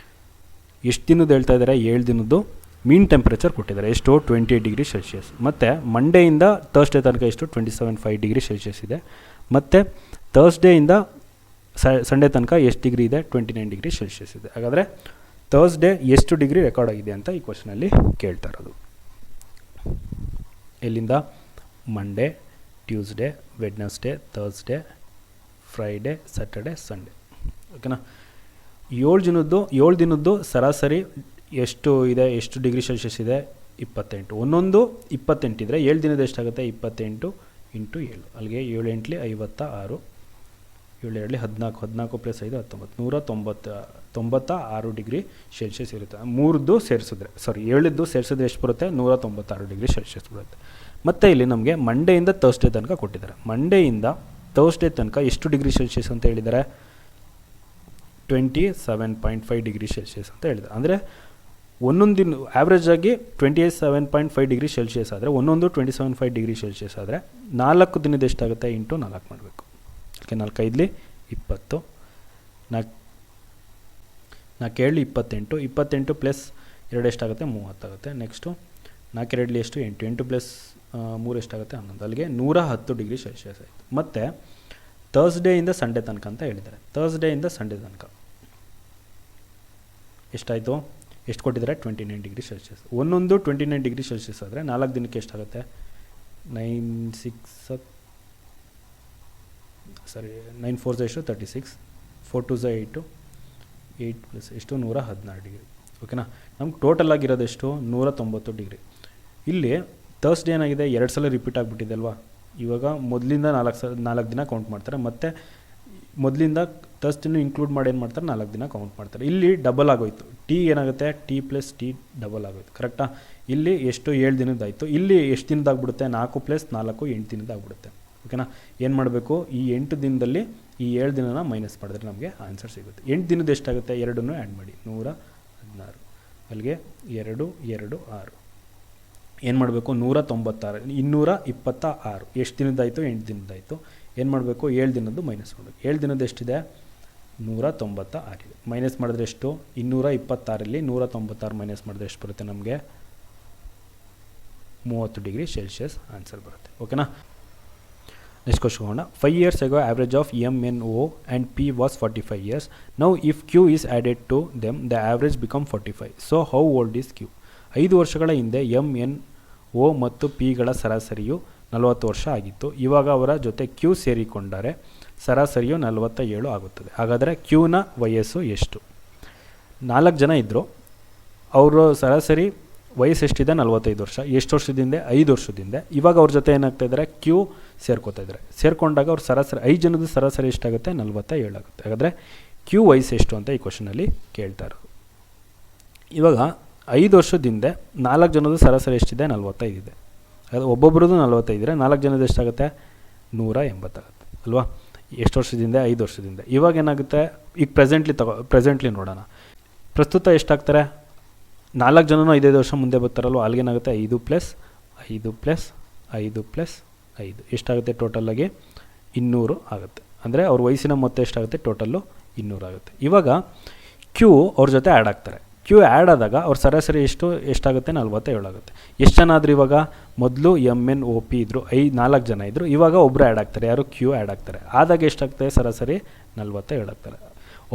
ಎಷ್ಟು ದಿನದ್ದು ಹೇಳ್ತಾ ಇದ್ದಾರೆ 7 ದಿನದ್ದು ಮೀನ್ temperature ಕೊಟ್ಟಿದ್ದಾರೆ. ಎಷ್ಟು 28 degree Celsius. ಮತ್ತು ಮಂಡೇಯಿಂದ Thursday ತನಕ ಎಷ್ಟು 27.5 ಡಿಗ್ರಿ ಸೆಲ್ಸಿಯಸ್ ಇದೆ. ಮತ್ತು ಥರ್ಸ್ಡೇಯಿಂದ ಸಂಡೇ ತನಕ ಎಷ್ಟು ಡಿಗ್ರಿ ಇದೆ 29 ಡಿಗ್ರಿ ಸೆಲ್ಸಿಯಸ್ ಇದೆ. ಹಾಗಾದರೆ ಥರ್ಸ್ಡೇ ಎಷ್ಟು ಡಿಗ್ರಿ ರೆಕಾರ್ಡ್ ಆಗಿದೆ ಅಂತ ಈ ಕ್ವಶನಲ್ಲಿ ಕೇಳ್ತಾ ಇರೋದು. ಎಲ್ಲಿಂದ Monday, Tuesday, Wednesday, Thursday, Friday, Saturday, Sunday. ಓಕೆನಾ. 7 ದಿನದ್ದು ಸರಾಸರಿ ಎಷ್ಟು ಇದೆ, ಎಷ್ಟು ಡಿಗ್ರಿ ಸೆಲ್ಸಿಯಸ್ ಇದೆ 28. ಒಂದೊಂದು 28 ಇದ್ದರೆ 7 ದಿನದ ಎಷ್ಟಾಗುತ್ತೆ 28 × 7. ಅಲ್ಲಿಗೆ 7 8 56, 7 2 14, 14 + 5 19, 196 ಡಿಗ್ರಿ ಸೆಲ್ಸಿಯಸ್ ಇರುತ್ತೆ. 3ದು ಸೇರಿಸಿದ್ರೆ 7ದ್ದು ಸೇರಿಸಿದ್ರೆ ಎಷ್ಟು ಬರುತ್ತೆ 196 ಡಿಗ್ರಿ ಸೆಲ್ಸಿಯಸ್ ಬರುತ್ತೆ. ಮತ್ತು ಇಲ್ಲಿ ನಮಗೆ ಮಂಡೆಯಿಂದ ಥರ್ಸ್ಡೇ ತನಕ ಕೊಟ್ಟಿದ್ದಾರೆ. ಮಂಡೆಯಿಂದ ಥರ್ಸ್ಡೇ ತನಕ ಎಷ್ಟು ಡಿಗ್ರಿ ಸೆಲ್ಸಿಯಸ್ ಅಂತ ಹೇಳಿದ್ದಾರೆ 27.5 ಡಿಗ್ರಿ ಸೆಲ್ಸಿಯಸ್ ಅಂತ ಹೇಳಿದ್ದಾರೆ. ಅಂದರೆ ಒಂದೊಂದು ದಿನ ಆ್ಯಾವ್ರೇಜ್ ಆಗಿ 27.5 ಡಿಗ್ರಿ ಸೆಲ್ಸಿಯಸ್ ಆದರೆ ಒಂದೊಂದು 27.5 ಡಿಗ್ರಿ ಸೆಲ್ಸಿಯಸ್ ಆದರೆ 4 ದಿನದ ಎಷ್ಟಾಗುತ್ತೆ × 4 ಮಾಡಬೇಕು. ಅದಕ್ಕೆ 4 5 20, 4 7 28, 28 + 2 ಎಷ್ಟಾಗುತ್ತೆ 30 ಆಗುತ್ತೆ. ನೆಕ್ಸ್ಟು 4 2 ಎಷ್ಟು 8, 8 + 3 ಎಷ್ಟಾಗುತ್ತೆ 11. ಅಲ್ಲಿಗೆ 110 ಡಿಗ್ರಿ ಸೆಲ್ಸಿಯಸ್ ಆಯಿತು. ಮತ್ತು ಥರ್ಸ್ಡೇಯಿಂದ ಸಂಡೇ ತನಕ ಅಂತ ಹೇಳಿದ್ದಾರೆ. ಥರ್ಸ್ಡೇಯಿಂದ ಸಂಡೇ ತನಕ ಎಷ್ಟಾಯಿತು, ಎಷ್ಟು ಕೊಟ್ಟಿದ್ದಾರೆ 29 ಡಿಗ್ರಿ ಸೆಲ್ಸಿಯಸ್. ಒಂದೊಂದು 29 ಡಿಗ್ರಿ ಸೆಲ್ಸಿಯಸ್ ಆದರೆ 4 ದಿನಕ್ಕೆ ಎಷ್ಟಾಗುತ್ತೆ 9 4 ಎಷ್ಟು 36, 4 2 8, 8 + ಎಷ್ಟು 116 ಡಿಗ್ರಿ. ಓಕೆನಾ. ನಮ್ಗೆ ಟೋಟಲ್ ಆಗಿರೋದು ಎಷ್ಟು 190 ಡಿಗ್ರಿ. ಇಲ್ಲಿ ಥರ್ಸ್ಡೇ ಏನಾಗಿದೆ 2 ಸಲ ರಿಪೀಟ್ ಆಗಿಬಿಟ್ಟಿದೆ ಅಲ್ವಾ. ಇವಾಗ ಮೊದಲಿಂದ 4 ದಿನ ಕೌಂಟ್ ಮಾಡ್ತಾರೆ, ಮತ್ತು ಮೊದಲಿಂದ ಥರ್ಸ್ಡೇನು ಇನ್ಕ್ಲೂಡ್ ಮಾಡಿ ಏನು ಮಾಡ್ತಾರೆ 4 ದಿನ ಕೌಂಟ್ ಮಾಡ್ತಾರೆ. ಇಲ್ಲಿ ಡಬಲ್ ಆಗೋಯ್ತು, ಟಿ ಏನಾಗುತ್ತೆ ಟಿ ಪ್ಲಸ್ ಟಿ ಡಬಲ್ ಆಗೋಯ್ತು, ಕರೆಕ್ಟಾ. ಇಲ್ಲಿ ಎಷ್ಟು 7 ದಿನದ್ದಾಯಿತು, ಇಲ್ಲಿ ಎಷ್ಟು ದಿನದಾಗ್ಬಿಡುತ್ತೆ 4 + 4 8 ದಿನದಾಗ್ಬಿಡುತ್ತೆ. ಓಕೆನಾ. ಏನು ಮಾಡಬೇಕು, ಈ 8 ದಿನದಲ್ಲಿ ಈ 7 ದಿನನ ಮೈನಸ್ ಮಾಡಿದ್ರೆ ನಮಗೆ ಆನ್ಸರ್ ಸಿಗುತ್ತೆ. 8 ದಿನದ ಎಷ್ಟಾಗುತ್ತೆ, 2 ಆ್ಯಡ್ ಮಾಡಿ 116, ಅಲ್ಲಿಗೆ 2 2 6, ಏನು ಮಾಡಬೇಕು 196, 226. ಎಷ್ಟು ದಿನದ್ದಾಯಿತು 8 ದಿನದ್ದಾಯಿತು. ಏನು ಮಾಡಬೇಕು 7 ದಿನದ್ದು ಮೈನಸ್ ಮಾಡಬೇಕು. 7 ದಿನದ್ದು ಎಷ್ಟಿದೆ 196 ಇದೆ. ಮೈನಸ್ ಮಾಡಿದ್ರೆ ಎಷ್ಟು 226ರಲ್ಲಿ 196 ಮೈನಸ್ ಮಾಡಿದ್ರೆ ಎಷ್ಟು ಬರುತ್ತೆ ನಮಗೆ 30 ಡಿಗ್ರಿ ಸೆಲ್ಸಿಯಸ್ ಆನ್ಸರ್ ಬರುತ್ತೆ. ಓಕೆನಾ. ನೆಕ್ಸ್ಟ್ ಕ್ವಶನ್ ಹೋಗೋಣ. 5 years ago average of MNO and P was 45 years. Now if Q is added to them the average become 45. So how old is Q? 5 ವರ್ಷಗಳ ಹಿಂದೆ MNO ಮತ್ತು Pಗಳ ಸರಾಸರಿಯು 40 ವರ್ಷ ಆಗಿತ್ತು. ಇವಾಗ ಅವರ ಜೊತೆ Q ಸೇರಿಕೊಂಡರೆ ಸರಾಸರಿಯು 47 ಆಗುತ್ತದೆ. ಹಾಗಾದರೆ Qನ ವಯಸ್ಸು ಎಷ್ಟು? 4 ಜನ ಇದ್ದರು, ಅವರು ಸರಾಸರಿ ವಯಸ್ಸು ಎಷ್ಟಿದೆ 45 ವರ್ಷ. ಎಷ್ಟು ವರ್ಷದಿಂದ 5 ವರ್ಷದಿಂದ. ಇವಾಗ ಅವ್ರ ಜೊತೆ ಏನಾಗ್ತಾ ಇದ್ದಾರೆ Q ಸೇರ್ಕೋತಾ ಇದ್ದಾರೆ. ಸೇರಿಕೊಂಡಾಗ ಅವ್ರ ಸರಾಸರಿ 5 ಜನದ ಸರಾಸರಿ ಎಷ್ಟಾಗುತ್ತೆ 47 ಆಗುತ್ತೆ. ಹಾಗಾದರೆ Q ವಯಸ್ಸು ಎಷ್ಟು ಅಂತ ಈ ಕ್ವಶನಲ್ಲಿ ಕೇಳ್ತಾ ಇರೋದು. ಇವಾಗ 5 ವರ್ಷದಿಂದ 4 ಜನದ ಸರಾಸರಿ ಎಷ್ಟಿದೆ 45 ಇದೆ. ಅದು ಒಬ್ಬೊಬ್ರದ್ದು 45 ಇದ್ದರೆ 4 ಜನದ ಎಷ್ಟಾಗುತ್ತೆ 180 ಆಗುತ್ತೆ ಅಲ್ವಾ. ಎಷ್ಟು ವರ್ಷದಿಂದ 5 ವರ್ಷದಿಂದ. ಇವಾಗ ಏನಾಗುತ್ತೆ, ಈಗ ಪ್ರೆಸೆಂಟ್ಲಿ ನೋಡೋಣ. ಪ್ರಸ್ತುತ ಎಷ್ಟಾಗ್ತಾರೆ 4 ಜನನೂ 5 ವರ್ಷ ಮುಂದೆ ಬರ್ತಾರಲ್ವ, ಅಲ್ಲಿಗೇನಾಗುತ್ತೆ 5 + 5 + 5 + 5 ಎಷ್ಟಾಗುತ್ತೆ ಟೋಟಲಾಗಿ 200 ಆಗುತ್ತೆ. ಅಂದರೆ ಅವ್ರ ವಯಸ್ಸಿನ ಮೊತ್ತ ಎಷ್ಟಾಗುತ್ತೆ ಟೋಟಲ್ಲು 200 ಆಗುತ್ತೆ. ಇವಾಗ Q ಅವ್ರ ಜೊತೆ ಆ್ಯಡ್ ಆಗ್ತಾರೆ. Q ಆ್ಯಡ್ ಆದಾಗ ಅವ್ರ ಸರಾಸರಿ ಎಷ್ಟಾಗುತ್ತೆ 47 ಆಗುತ್ತೆ. ಎಷ್ಟು ಜನ ಆದರೂ ಇವಾಗ ಮೊದಲು MNOP ಇದ್ದರು, 4 ಜನ ಇದ್ದರು, ಇವಾಗ ಒಬ್ಬರು ಆ್ಯಡ್ ಆಗ್ತಾರೆ, ಯಾರು Q ಆ್ಯಡ್ ಆಗ್ತಾರೆ. ಆದಾಗ ಎಷ್ಟಾಗ್ತದೆ ಸರಾಸರಿ 47 ಆಗ್ತಾರೆ.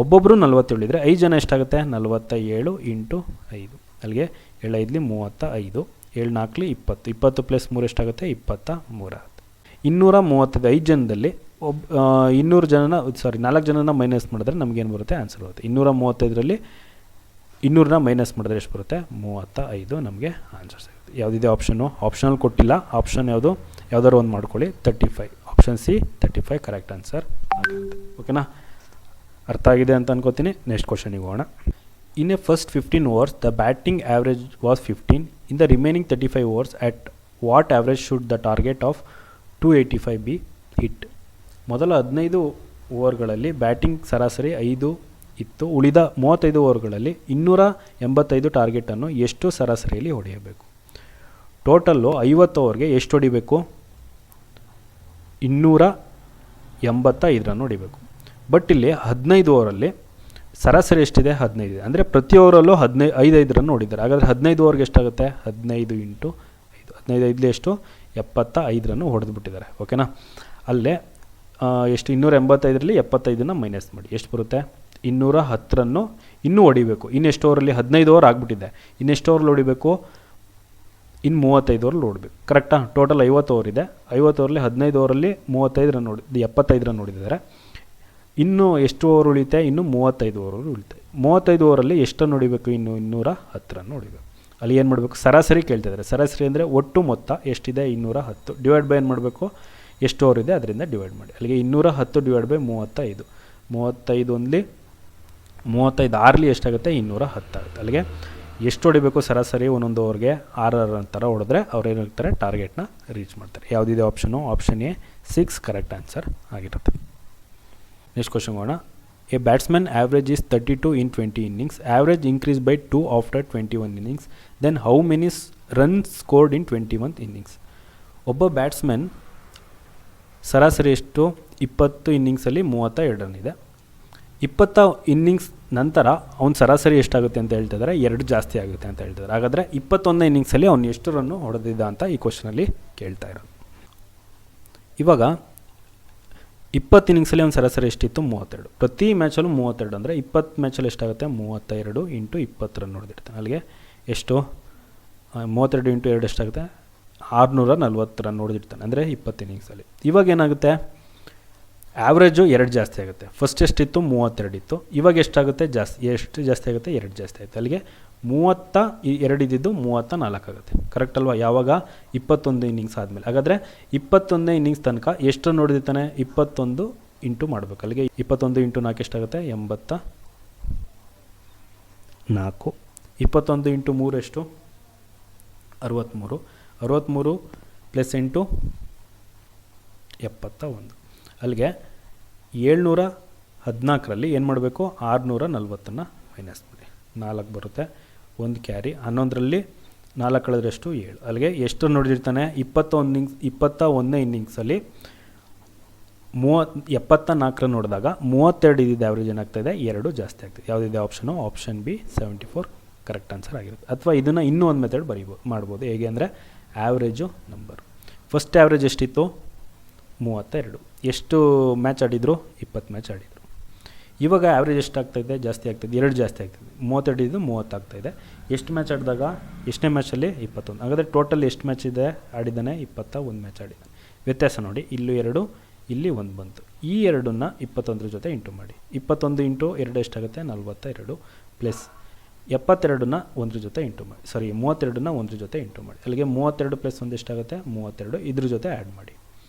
ಒಬ್ಬೊಬ್ಬರು 47 ಇದ್ದರೆ 5 ಜನ ಎಷ್ಟಾಗುತ್ತೆ 47 × 5, ಅಲ್ಲಿಗೆ 7 5 35, 7 4 20, 20 + 3 ಎಷ್ಟಾಗುತ್ತೆ 23 ಆಗುತ್ತೆ. 235 5 ಜನದಲ್ಲಿ 4 ಜನನ ಮೈನಸ್ ಮಾಡಿದ್ರೆ ನಮಗೇನು ಬರುತ್ತೆ ಆನ್ಸರ್ ಬರುತ್ತೆ. 235ರಲ್ಲಿ 200ನ ಮೈನಸ್ ಮಾಡಿದ್ರೆ ಎಷ್ಟು ಬರುತ್ತೆ 35 ನಮಗೆ ಆನ್ಸರ್ ಸಿಗುತ್ತೆ. ಯಾವುದಿದೆ ಆಪ್ಷನ್ನು, ಆಪ್ಷನಲ್ಲಿ ಕೊಟ್ಟಿಲ್ಲ, ಆಪ್ಷನ್ ಯಾವುದು ಯಾವ್ದಾದ್ರು ಒಂದು ಮಾಡ್ಕೊಳ್ಳಿ. 35, ಆಪ್ಷನ್ ಸಿ 35 ಕರೆಕ್ಟ್ ಆನ್ಸರ್ ಆಗಿರುತ್ತೆ. ಓಕೆನಾ, ಅರ್ಥ ಆಗಿದೆ ಅಂತ ಅನ್ಕೋತೀನಿ. ನೆಕ್ಸ್ಟ್ ಕ್ವಶನಿಗೆ ಹೋಗೋಣ. In a first 15 overs, the batting average was 15. In the remaining 35 overs, at what average should the target of 285 be hit? ಮೊದಲ 15 ಓವರ್ಗಳಲ್ಲಿ ಬ್ಯಾಟಿಂಗ್ ಸರಾಸರಿ 5 ಇತ್ತು. ಉಳಿದ 35 ಓವರ್ಗಳಲ್ಲಿ 285 ಟಾರ್ಗೆಟನ್ನು ಎಷ್ಟು ಸರಾಸರಿಯಲ್ಲಿ ಹೊಡೆಯಬೇಕು? ಟೋಟಲ್ಲು 50 ಓವರ್ಗೆ ಎಷ್ಟು ಹೊಡಿಬೇಕು? 285 ರನ್ ಹೊಡಿಬೇಕು. ಬಟ್ ಇಲ್ಲಿ 15 ಓವರಲ್ಲಿ ಸರಾಸರಿ ಎಷ್ಟಿದೆ 15 ಇದೆ. ಅಂದರೆ ಪ್ರತಿ ಓವರಲ್ಲೂ 5 ರನ್ ಹೊಡಿದ್ದಾರೆ. ಹಾಗಾದರೆ 15 ಓವರ್ಗೆ ಎಷ್ಟಾಗುತ್ತೆ 15 × 5, 15 ಎಷ್ಟು 75 ರನ್ನು ಹೊಡೆದುಬಿಟ್ಟಿದ್ದಾರೆ. ಓಕೆನಾ. ಅಲ್ಲೇ ಎಷ್ಟು 285ರಲ್ಲಿ 75ನ ಮೈನಸ್ ಮಾಡಿ ಎಷ್ಟು ಬರುತ್ತೆ 210 ರನ್ನು ಇನ್ನೂ ಹೊಡಿಬೇಕು. ಇನ್ನೆಷ್ಟು ಓವರಲ್ಲಿ 15 ಓವರ್ ಆಗಿಬಿಟ್ಟಿದೆ, ಇನ್ನೆಷ್ಟು ಓವರ್ಲ್ಲಿ ಹೊಡಿಬೇಕು ಇನ್ನು 35 ಓವರ್ಲ್ಲಿ ಹೊಡಬೇಕು. ಕರೆಕ್ಟಾ. ಟೋಟಲ್ 50 ಓವರ್ ಇದೆ. 50 ಓವರಲ್ಲಿ 15 ಓವರಲ್ಲಿ 35 ರನ್ 75 ರನ್ ಹೊಡಿದ್ದಾರೆ. ಇನ್ನು ಎಷ್ಟು ಓವರ್ ಉಳಿತೆ? ಇನ್ನು 35 ಓವರ್ ಉಳಿತೆ. 35 ಓವರಲ್ಲಿ ಎಷ್ಟು ರನ್ ಹೊಡಿಬೇಕು? ಇನ್ನು 210 ರನ್ ಹೊಡಿಬೇಕು. ಅಲ್ಲಿ ಏನು ಮಾಡಬೇಕು? ಸರಾಸರಿ ಕೇಳ್ತಿದ್ದಾರೆ. ಸರಾಸರಿ ಅಂದರೆ ಒಟ್ಟು ಮೊತ್ತ ಎಷ್ಟಿದೆ 210 ಡಿವೈಡ್ ಬೈ ಏನು ಮಾಡಬೇಕು ಎಷ್ಟು ಓವರ್ ಇದೆ ಅದರಿಂದ ಡಿವೈಡ್ ಮಾಡಿ. ಅಲ್ಲಿಗೆ 210 ಡಿವೈಡ್ ಬೈ 35, 35 ಒಂದ್ಲಿ 35 ಆರ್ಲಿ ಎಷ್ಟಾಗುತ್ತೆ 210 ಆಗುತ್ತೆ. ಅಲ್ಲಿಗೆ ಎಷ್ಟು ಹೊಡಿಬೇಕು ಸರಾಸರಿ ಒಂದೊಂದು ಓವರ್ಗೆ 6 ಥರ ಹೊಡೆದ್ರೆ ಅವ್ರು ಏನಾಗ್ತಾರೆ ಟಾರ್ಗೆಟ್ನ ರೀಚ್ ಮಾಡ್ತಾರೆ. ಯಾವುದಿದೆ option? Option A 6 correct answer ಆಗಿರುತ್ತೆ. ನೆಕ್ಸ್ಟ್ ಕ್ವಶನ್ ಹೋಗೋಣ. A batsman average is 32 in 20 innings. Average increase by 2 after 21 innings. Then how many runs scored in 21 innings? ಒಬ್ಬ ಬ್ಯಾಟ್ಸ್ಮನ್ ಸರಾಸರಿ ಎಷ್ಟು 20 ಇನ್ನಿಂಗ್ಸಲ್ಲಿ 32 ರನ್ ಇದೆ. 20 ಇನ್ನಿಂಗ್ಸ್ ನಂತರ ಅವ್ನ ಸರಾಸರಿ ಎಷ್ಟಾಗುತ್ತೆ ಅಂತ ಹೇಳ್ತಿದ್ದಾರೆ? 2 ಜಾಸ್ತಿ ಆಗುತ್ತೆ ಅಂತ ಹೇಳ್ತಿದ್ದಾರೆ. ಹಾಗಾದರೆ 21ನೇ ಇನ್ನಿಂಗ್ಸಲ್ಲಿ ಅವ್ನು ಎಷ್ಟು ರನ್ನು ಹೊಡೆದಿದ್ದ ಅಂತ ಈ ಕ್ವಶನಲ್ಲಿ ಕೇಳ್ತಾ ಇರೋದು. ಇವಾಗ 20 ಇನ್ನಿಂಗ್ಸಲ್ಲಿ ಅವ್ನು ಸರಾಸರಿ ಎಷ್ಟಿತ್ತು 32. ಪ್ರತಿ ಮ್ಯಾಚಲ್ಲೂ 32 ಅಂದರೆ 20 ಮ್ಯಾಚಲ್ಲಿ ಎಷ್ಟಾಗುತ್ತೆ 32 × 20 ರನ್ ಹೊಡೆದಿರ್ತಾನೆ. ಅಲ್ಲಿಗೆ ಎಷ್ಟು 32 × 2 ಎಷ್ಟಾಗುತ್ತೆ 640 ರನ್ ಹೊಡೆದಿರ್ತಾನೆ ಅಂದರೆ 20 ಇನ್ನಿಂಗ್ಸಲ್ಲಿ. ಇವಾಗ ಏನಾಗುತ್ತೆ ಆ್ಯಾವ್ರೇಜು 2 ಜಾಸ್ತಿ ಆಗುತ್ತೆ. ಫಸ್ಟ್ ಎಷ್ಟಿತ್ತು 32 ಇತ್ತು, ಇವಾಗ ಎಷ್ಟಾಗುತ್ತೆ ಎಷ್ಟು ಜಾಸ್ತಿ ಆಗುತ್ತೆ 2 ಜಾಸ್ತಿ ಆಗುತ್ತೆ. ಅಲ್ಲಿಗೆ 32 ಇದ್ದಿದ್ದು 34 ಆಗುತ್ತೆ. ಕರೆಕ್ಟ್ ಅಲ್ವಾ? ಯಾವಾಗ 21 ಇನ್ನಿಂಗ್ಸ್ ಆದಮೇಲೆ. ಹಾಗಾದರೆ 21ನೇ ಇನ್ನಿಂಗ್ಸ್ ತನಕ ಎಷ್ಟು ನೋಡಿದಿರ್ತಾನೆ 21 ಇಂಟು ಮಾಡಬೇಕು. ಅಲ್ಲಿಗೆ 21 ಇಂಟು 4 ಎಷ್ಟಾಗುತ್ತೆ 84. 21 ಇಂಟು 3 ಎಷ್ಟು 63. 63 ಪ್ಲಸ್ 8 71. ಅಲ್ಲಿಗೆ 714ರಲ್ಲಿ ಏನು ಮಾಡಬೇಕು 640 ಮೈನಸ್ ಮಾಡಿ 4 ಬರುತ್ತೆ, 1 ಕ್ಯಾರಿ. 11ರಲ್ಲಿ 4 ಕಳೆದ್ರೆ ಎಷ್ಟು 7. ಅಲ್ಲಿಗೆ ಎಷ್ಟು ನೋಡಿರ್ತಾನೆ 21ನೇ ಇನ್ನಿಂಗ್ಸಲ್ಲಿ 74 ನೋಡಿದಾಗ 32 ಇದ್ದಿದ್ದು ಆ್ಯಾವ್ರೇಜ್ ಏನಾಗ್ತಾಯಿದೆ 2 ಜಾಸ್ತಿ ಆಗ್ತದೆ. ಯಾವುದಿದೆ option? Option B 74 correct answer ಆಗಿರುತ್ತೆ. ಅಥವಾ ಇದನ್ನು ಇನ್ನೂ ಒಂದು ಮೆಥಡ್ ಮಾಡ್ಬೋದು. ಹೇಗೆ ಅಂದರೆ ಆ್ಯಾವ್ರೇಜು ನಂಬರ್. ಫಸ್ಟ್ ಆ್ಯಾವ್ರೇಜ್ ಎಷ್ಟಿತ್ತು 32. ಎಷ್ಟು ಮ್ಯಾಚ್ ಆಡಿದರು 20 ಮ್ಯಾಚ್ ಆಡಿದರು. ಇವಾಗ ಆ್ಯಾವ್ರೇಜ್ ಎಷ್ಟಾಗ್ತಾಯಿದೆ ಜಾಸ್ತಿ ಆಗ್ತಾಯಿದೆ 2 ಜಾಸ್ತಿ ಆಗ್ತಾಯಿದೆ. 32 ಇದ್ದು 30 ಆಗ್ತಾಯಿದೆ. ಎಷ್ಟು ಮ್ಯಾಚ್ ಆಡಿದಾಗ ಎಷ್ಟನೇ ಮ್ಯಾಚಲ್ಲಿ 21. ಹಾಗಾದರೆ ಟೋಟಲ್ ಎಷ್ಟು ಮ್ಯಾಚ್ ಇದೆ ಆಡಿದ್ದಾನೆ 21 ಮ್ಯಾಚ್ ಆಡಿದ್ದಾನೆ. ವ್ಯತ್ಯಾಸ ನೋಡಿ, ಇಲ್ಲೂ 2 ಇಲ್ಲಿ 1 ಬಂತು. ಈ 2ನ್ನ 21 ಜೊತೆ ಇಂಟು ಮಾಡಿ. 21 ಇಂಟು 2 ಎಷ್ಟಾಗುತ್ತೆ 42 ಪ್ಲಸ್ 72ನ್ನ 1 ಜೊತೆ ಇಂಟು ಮಾಡಿ. 32ನ್ನ 1 ಜೊತೆ ಇಂಟು ಮಾಡಿ. ಅಲ್ಲಿಗೆ 32 ಪ್ಲಸ್ 1 ಎಷ್ಟಾಗುತ್ತೆ 32. ಇದ್ರ ಜೊತೆ ಆ್ಯಡ್ ಮಾಡಿ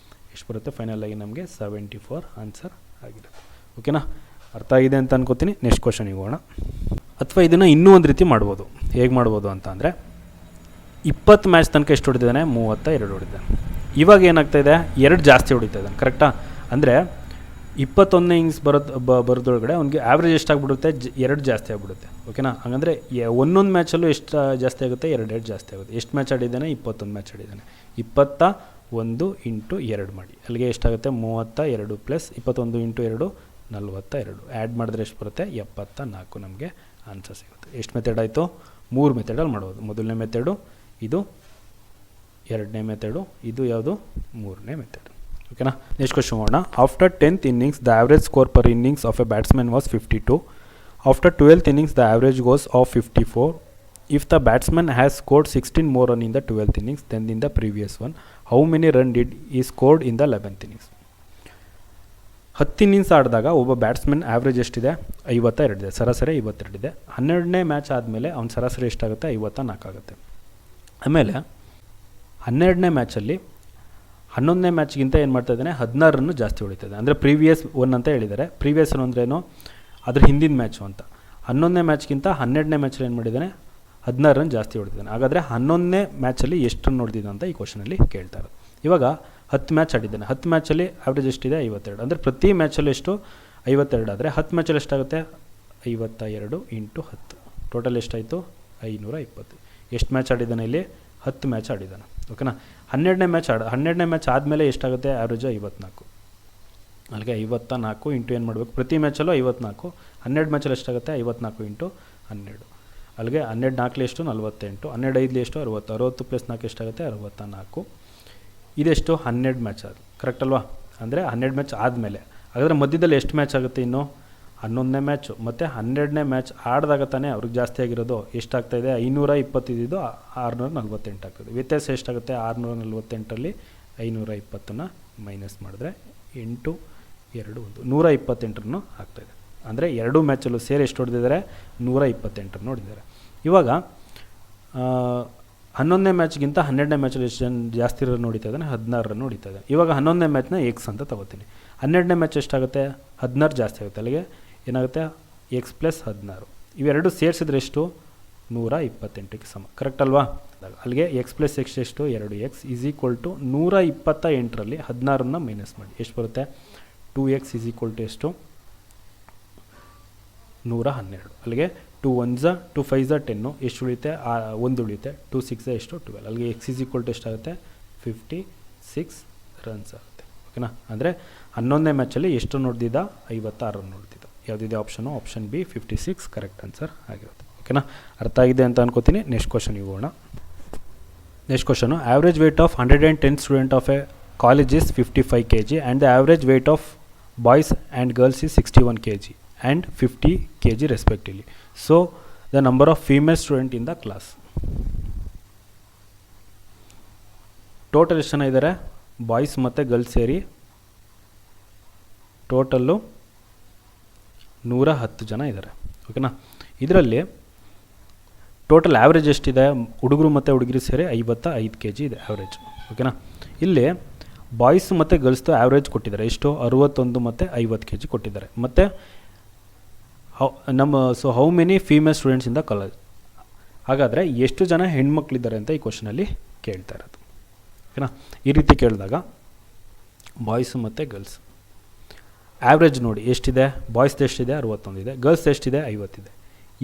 ಎಷ್ಟು ಬರುತ್ತೆ ಫೈನಲ್ ಆಗಿ ನಮಗೆ 74 ಆನ್ಸರ್ ಆಗಿರುತ್ತೆ. ಓಕೆನಾ? ಅರ್ಥ ಆಗಿದೆ ಅಂತ ಅನ್ಕೋತೀನಿ. ನೆಕ್ಸ್ಟ್ ಕ್ವಶನಿಗೆ ಹೋಗೋಣ. ಅಥವಾ ಇದನ್ನು ಇನ್ನೂ ಒಂದು ರೀತಿ ಮಾಡ್ಬೋದು. ಹೇಗೆ ಮಾಡ್ಬೋದು ಅಂತ ಅಂದರೆ 20 ಮ್ಯಾಚ್ ತನಕ ಎಷ್ಟು ಹೊಡಿತಿದ್ದಾನೆ 32 ಹೊಡಿದ್ದಾನೆ. ಇವಾಗ ಏನಾಗ್ತಾಯಿದೆ 2 ಜಾಸ್ತಿ ಹೊಡಿತಾ ಇದ್ದಾನೆ. ಕರೆಕ್ಟಾ? ಅಂದರೆ 21ನೇ ಇನ್ನಿಂಗ್ಸ್ ಬರೋದ್ರೊಳಗಡೆ ಅವ್ನಿಗೆ ಆ್ಯಾವ್ರೇಜ್ ಎಷ್ಟಾಗ್ಬಿಡುತ್ತೆ 2 ಜಾಸ್ತಿ ಆಗಿಬಿಡುತ್ತೆ. ಓಕೆನಾ? ಹಾಗಂದರೆ ಒಂದೊಂದು ಮ್ಯಾಚಲ್ಲೂ ಎಷ್ಟು ಜಾಸ್ತಿ ಆಗುತ್ತೆ 2 ಜಾಸ್ತಿ ಆಗುತ್ತೆ. ಎಷ್ಟು ಮ್ಯಾಚ್ ಆಡಿದ್ದಾನೆ 21 ಮ್ಯಾಚ್ ಆಡಿದ್ದಾನೆ. 21 ಇಂಟು 2 ಮಾಡಿ. ಅಲ್ಲಿಗೆ ಎಷ್ಟಾಗುತ್ತೆ 32 ಪ್ಲಸ್ 21 ಇಂಟು 2 42. ಆ್ಯಡ್ ಮಾಡಿದ್ರೆ ಎಷ್ಟು ಬರುತ್ತೆ 74 ನಮಗೆ ಆನ್ಸರ್ ಸಿಗುತ್ತೆ. ಎಷ್ಟು ಮೆಥಡ್ ಆಯಿತು 3 ಮೆಥಡಲ್ಲಿ ಮಾಡ್ಬೋದು. ಮೊದಲನೇ ಮೆಥಡು ಇದು, ಎರಡನೇ ಮೆಥಡು ಇದು, ಯಾವುದು 3ನೇ ಮೆಥಡ್. ಓಕೆನಾ? ನೆಕ್ಸ್ಟ್ ಕ್ವಶನ್ ಮಾಡೋಣ. After 10th innings the average score per innings of A batsman was 52. After 12th innings the average goes of 54. If the batsman has scored 16 more run in the 12th innings than in the previous one, how many run did he scored in the 11th innings? 10 innings ಆಡಿದಾಗ ಒಬ್ಬ batsman average ಎಷ್ಟಿದೆ 52 ಇದೆ, ಸರಾಸರಿ 52 ಇದೆ. 12ನೇ match ಆದಮೇಲೆ ಅವ್ನ ಸರಾಸರಿ ಎಷ್ಟಾಗುತ್ತೆ 54 ಆಗುತ್ತೆ. ಆಮೇಲೆ 12ನೇ ಮ್ಯಾಚಲ್ಲಿ 11ನೇ ಮ್ಯಾಚ್ಗಿಂತ ಏನು ಮಾಡ್ತಾ ಇದ್ದಾನೆ 16 ರನ್ನು ಜಾಸ್ತಿ ಹೊಡಿತದೆ. ಅಂದರೆ ಪ್ರೀವಿಯಸ್ ಒನ್ ಅಂತ ಹೇಳಿದ್ದಾರೆ. ಪ್ರೀವಿಯಸ್ ಒನ್ ಅಂದ್ರೇನು ಅದ್ರ ಹಿಂದಿನ ಮ್ಯಾಚು ಅಂತ. 11ನೇ ಮ್ಯಾಚ್ಗಿಂತ 12ನೇ ಮ್ಯಾಚಲ್ಲಿ ಏನು ಮಾಡಿದ್ದಾನೆ 16 ರನ್ ಜಾಸ್ತಿ ಹೊಡಿದ್ದಾನೆ. ಹಾಗಾದರೆ 11ನೇ ಮ್ಯಾಚಲ್ಲಿ ಎಷ್ಟು ರನ್ ಹೊಡೆದಿದ್ದಾನೆ ಅಂತ ಈ ಕ್ವಶನಲ್ಲಿ ಕೇಳ್ತಾ ಇರೋದು. ಇವಾಗ 10 ಮ್ಯಾಚ್ ಆಡಿದ್ದಾನೆ. 10 ಮ್ಯಾಚಲ್ಲಿ ಆವ್ರೇಜ್ ಎಷ್ಟಿದೆ 52. ಅಂದರೆ ಪ್ರತಿ ಮ್ಯಾಚಲ್ಲಿ ಎಷ್ಟು 52 ಆದರೆ 10 ಮ್ಯಾಚಲ್ಲಿ ಎಷ್ಟಾಗುತ್ತೆ 52 ಇಂಟು 10. ಟೋಟಲ್ ಎಷ್ಟಾಯಿತು 520. ಎಷ್ಟು ಮ್ಯಾಚ್ ಆಡಿದ್ದಾನೆ ಇಲ್ಲಿ 10 ಮ್ಯಾಚ್ ಆಡಿದ್ದಾನೆ. ಓಕೆನಾ? 12ನೇ ಮ್ಯಾಚ್ ಆದಮೇಲೆ ಎಷ್ಟಾಗುತ್ತೆ ಆವ್ರೇಜ್ 54. ಅಲ್ಲಿಗೆ 54 ಇಂಟು ಏನು ಮಾಡಬೇಕು ಪ್ರತಿ ಮ್ಯಾಚಲ್ಲೂ 54. 12 ಮ್ಯಾಚಲ್ಲಿ ಎಷ್ಟಾಗುತ್ತೆ 54 ಇಂಟು 12. ಅಲ್ಲಿಗೆ 12 4 ಎಷ್ಟು 48, 12 5 ಎಷ್ಟು 60, 60 ಪ್ಲಸ್ 4 ಎಷ್ಟಾಗುತ್ತೆ 64. ಇದೆಷ್ಟು 12 ಮ್ಯಾಚ್ ಆದ. ಕರೆಕ್ಟ್ ಅಲ್ವಾ? ಅಂದರೆ 12 ಮ್ಯಾಚ್ ಆದಮೇಲೆ. ಹಾಗಾದರೆ ಮಧ್ಯದಲ್ಲಿ ಎಷ್ಟು ಮ್ಯಾಚ್ ಆಗುತ್ತೆ ಇನ್ನು 11ನೇ ಮ್ಯಾಚು ಮತ್ತು 12ನೇ ಮ್ಯಾಚ್ ಆಡಿದಾಗ ತಾನೇ ಅವ್ರಿಗೆ ಜಾಸ್ತಿ ಆಗಿರೋದು. ಎಷ್ಟಾಗ್ತಾಯಿದೆ 520 ಇದ್ದಿದ್ದು 648 ಆಗ್ತದೆ. ವ್ಯತ್ಯಾಸ ಎಷ್ಟಾಗುತ್ತೆ 648ರಲ್ಲಿ 520ನ್ನು ಮೈನಸ್ ಮಾಡಿದ್ರೆ 8 2 1 128 ರನ್ನು ಆಗ್ತಾಯಿದೆ. ಅಂದರೆ 2 ಮ್ಯಾಚಲ್ಲೂ ಸೇರಿ ಎಷ್ಟು ಹೊಡೆದಿದ್ದಾರೆ 128 ರನ್ ಹೊಡೆದಿದ್ದಾರೆ. ಇವಾಗ 11ನೇ ಮ್ಯಾಚ್ಗಿಂತ 12ನೇ ಮ್ಯಾಚಲ್ಲಿ ಎಷ್ಟು ಜನ ಜಾಸ್ತಿ ರನ್ ಹೊಡಿತಾ ಇದ್ದಾನೆ 16 ರನ್ ಹೊಡಿತಾ ಇದ್ದಾನೆ. ಇವಾಗ 11ನೇ ಮ್ಯಾಚ್ನ ಎಕ್ಸ್ ಅಂತ ತಗೋತೀನಿ. 12ನೇ ಮ್ಯಾಚ್ ಎಷ್ಟಾಗುತ್ತೆ 16 ಜಾಸ್ತಿ ಆಗುತ್ತೆ. ಅಲ್ಲಿಗೆ ಏನಾಗುತ್ತೆ ಎಕ್ಸ್ ಪ್ಲಸ್ 16. ಇವೆರಡು ಸೇರಿಸಿದ್ರೆ ಎಷ್ಟು 128ಕ್ಕೆ ಸಮ. ಕರೆಕ್ಟ್ ಅಲ್ವಾ? ಅಲ್ಲಿಗೆ ಎಕ್ಸ್ ಪ್ಲಸ್ ಎಕ್ಸ್ ಎಷ್ಟು 2x ಈಸ್ ಈಕ್ವಲ್ ಟು 128ರಲ್ಲಿ 16ನ್ನು ಮೈನಸ್ ಮಾಡಿ ಎಷ್ಟು ಬರುತ್ತೆ 2x ಈಸ್ ಈಕ್ವಲ್ ಟು ಎಷ್ಟು 112. ಅಲ್ಲಿಗೆ 2 1s 2 5s 10 ಎಷ್ಟು ಉಳಿಯುತ್ತೆ 1 ಉಳಿಯುತ್ತೆ. 2 6 ಎಷ್ಟು 12. ಅಲ್ಲಿಗೆ ಎಕ್ಸ್ ಈಸ್ ಈಕ್ವಲ್ ಟು ಎಷ್ಟಾಗುತ್ತೆ 56 ರನ್ಸ್ ಆಗುತ್ತೆ. ಓಕೆನಾ? ಅಂದರೆ 11ನೇ ಮ್ಯಾಚಲ್ಲಿ ಎಷ್ಟು ನೋಡ್ದಿದ್ದ 56 ರನ್ ನೋಡ್ತಿದ್ದ. ಯಾವುದಿದೆ option option B 56 correct answer ಆಗಿರುತ್ತೆ. ಓಕೆನಾ? ಅರ್ಥ ಆಗಿದೆ ಅಂತ ಅನ್ಕೋತೀನಿ. ನೆಕ್ಸ್ಟ್ ಕ್ವಶನಿಗೆ ಹೋಗೋಣ. Next question average weight of 110 student of A college is 55 kg and the average weight of boys and girls is 61 kg and 50 kg respectively. So the number of female student in the class. Total ಎಷ್ಟು ಜನ ಇದ್ದಾರೆ boys ಮತ್ತು girls ಸೇರಿ total 110 ಜನ ಇದ್ದಾರೆ. ಓಕೆನಾ. ಇದರಲ್ಲಿ total average ಎಷ್ಟಿದೆ, ಹುಡುಗರು ಮತ್ತು ಹುಡುಗಿರು ಸೇರಿ 55 kg ಇದೆ ಆ್ಯಾವ್ರೇಜ್. ಓಕೆನಾ. ಇಲ್ಲಿ ಬಾಯ್ಸ್ ಮತ್ತು ಗರ್ಲ್ಸ್ದು ಆ್ಯಾವ್ರೇಜ್ ಕೊಟ್ಟಿದ್ದಾರೆ ಎಷ್ಟು, 61 ಮತ್ತು 50 kg ಕೊಟ್ಟಿದ್ದಾರೆ. ಮತ್ತು how many female students in the college, ಹಾಗಾದರೆ ಎಷ್ಟು ಜನ ಹೆಣ್ಮಕ್ಳಿದ್ದಾರೆ ಅಂತ ಈ ಕ್ವಶನಲ್ಲಿ ಕೇಳ್ತಾ ಇರೋದು. ಓಕೆನಾ. ಈ ರೀತಿ ಕೇಳಿದಾಗ ಬಾಯ್ಸು ಮತ್ತು ಗರ್ಲ್ಸ್ ಆ್ಯಾವ್ರೇಜ್ ನೋಡಿ ಎಷ್ಟಿದೆ, ಬಾಯ್ಸ್ದು ಎಷ್ಟಿದೆ 61 ಇದೆ, ಗರ್ಲ್ಸ್ ಎಷ್ಟಿದೆ 50 ಇದೆ.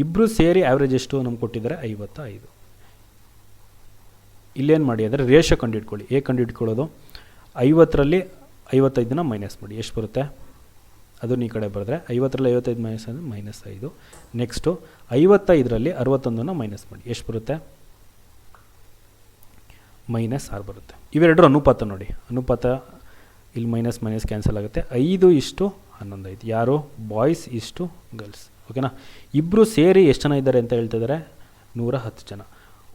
ಇಬ್ಬರು ಸೇರಿ ಆ್ಯಾವ್ರೇಜ್ ಎಷ್ಟು ನಮ್ಗೆ ಕೊಟ್ಟಿದ್ದಾರೆ 55. ಇಲ್ಲೇನು ಮಾಡಿ ಅಂದರೆ ರೇಷೋ ಕಂಡುಹಿಡ್ಕೊಳ್ಳಿ. ಹೇಗೆ ಕಂಡುಹಿಡ್ಕೊಳ್ಳೋದು, 50ರಲ್ಲಿ 55ನ ಮೈನಸ್ ಮಾಡಿ ಎಷ್ಟು ಬರುತ್ತೆ, ಅದನ್ನು ಈ ಕಡೆ ಬರೆದ್ರೆ 50ರಲ್ಲಿ 55 ಮೈನಸ್ ಅಂದರೆ -5. ನೆಕ್ಸ್ಟು 55ರಲ್ಲಿ 61ನ ಮೈನಸ್ ಮಾಡಿ ಎಷ್ಟು ಬರುತ್ತೆ, -6 ಬರುತ್ತೆ. ಇವೆರಡರ ಅನುಪಾತ ನೋಡಿ, ಅನುಪಾತ ಇಲ್ಲಿ ಮೈನಸ್ ಮೈನಸ್ ಕ್ಯಾನ್ಸಲ್ ಆಗುತ್ತೆ. 5:11 ಯಾರು, ಬಾಯ್ಸ್ ಇಷ್ಟು ಗರ್ಲ್ಸ್. ಓಕೆನಾ. ಇಬ್ಬರು ಸೇರಿ ಎಷ್ಟು ಜನ ಇದ್ದಾರೆ ಅಂತ ಹೇಳ್ತಿದ್ದಾರೆ, 110 ಜನ.